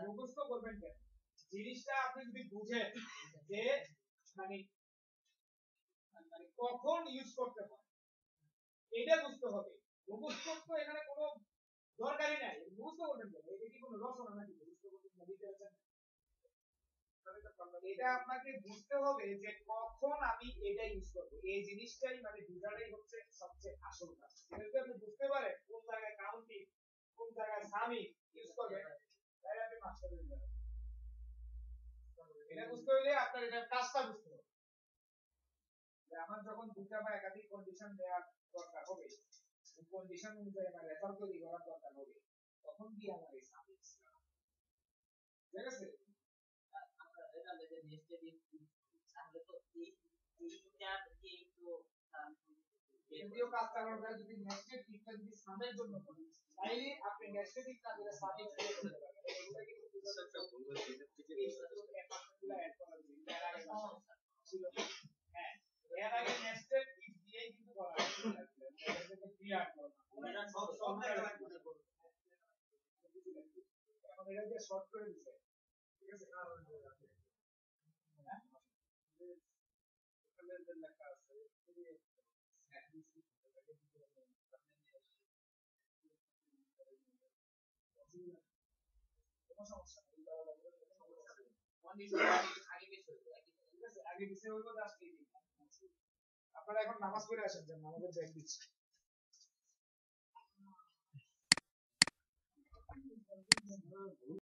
A: মুখস্থ করবেন কেন? জিনিসটা আপনি যদি বুঝেন যে মানে মানে কখন ইউজ করতে হয় এটা বুঝতে হবে। মুখস্থ তো এখানে কোনো দরকারই নাই, মুখস্থ করবেন কেন? এটা কি কোনো রচনা নাকি মুখস্থ করবেন না, দিতে আছেন? এটা আপনাকে বুঝতে হবে যে কখন আমি এটা ইউজ করব, এই জিনিসটাই মানে বুঝাটাই হচ্ছে সবচেয়ে আসল কাজ। এটা যদি আপনি বুঝতে পারেন কোন জায়গায় কাউন্টিং, কোন জায়গায় সামি ইউজ করবেন তাহলে আপনি মাস্টার হয়ে যাবেন। এটা বুঝতে হলে আপনার এটা কাজটা বুঝতে হবে যে আমার যখন দুটো বা একাধিক কন্ডিশন দেওয়ার দরকার হবে, এই কন্ডিশন অনুযায়ী আমার রেজাল্ট তৈরি করার দরকার হবে, তখন কি আমার এই সামি ঠিক আছে।
B: আমরা রেজাল্টে যে নেক্সট দিন তাহলে তো এইটাকে তো
A: যদিও কাজ চালানোর পরে যদি নেক্সট দিকটা যদি সামের জন্য করি তাইলে আপনি নেক্সট দিক না দিলে সামে ক্রিয়েট করতে পারবেন। এগুলা কিন্তু গুলো অ্যাড করা উচিত এর আগে ছিল। হ্যাঁ এর আগে নেক্সট দিক দিয়েই কিন্তু করা হয়েছিল এটাকে ক্রিয়েট করা ওরা সব সব জায়গায় করে করবে। এখন এটা দিয়ে শর্ট করে দিছে ঠিক আছে। কারণ এখানে যে লেখা আছে কোনো সমস্যা নেই, কন্ডিশন আগে পিছে হইবে ঠিক আছে, আগে পিছে হইবে জাস্ট এই দিন। আপনারা এখন নামাজ পড়ে আসেন, যে নামাজের ব্যাগ দিচ্ছি।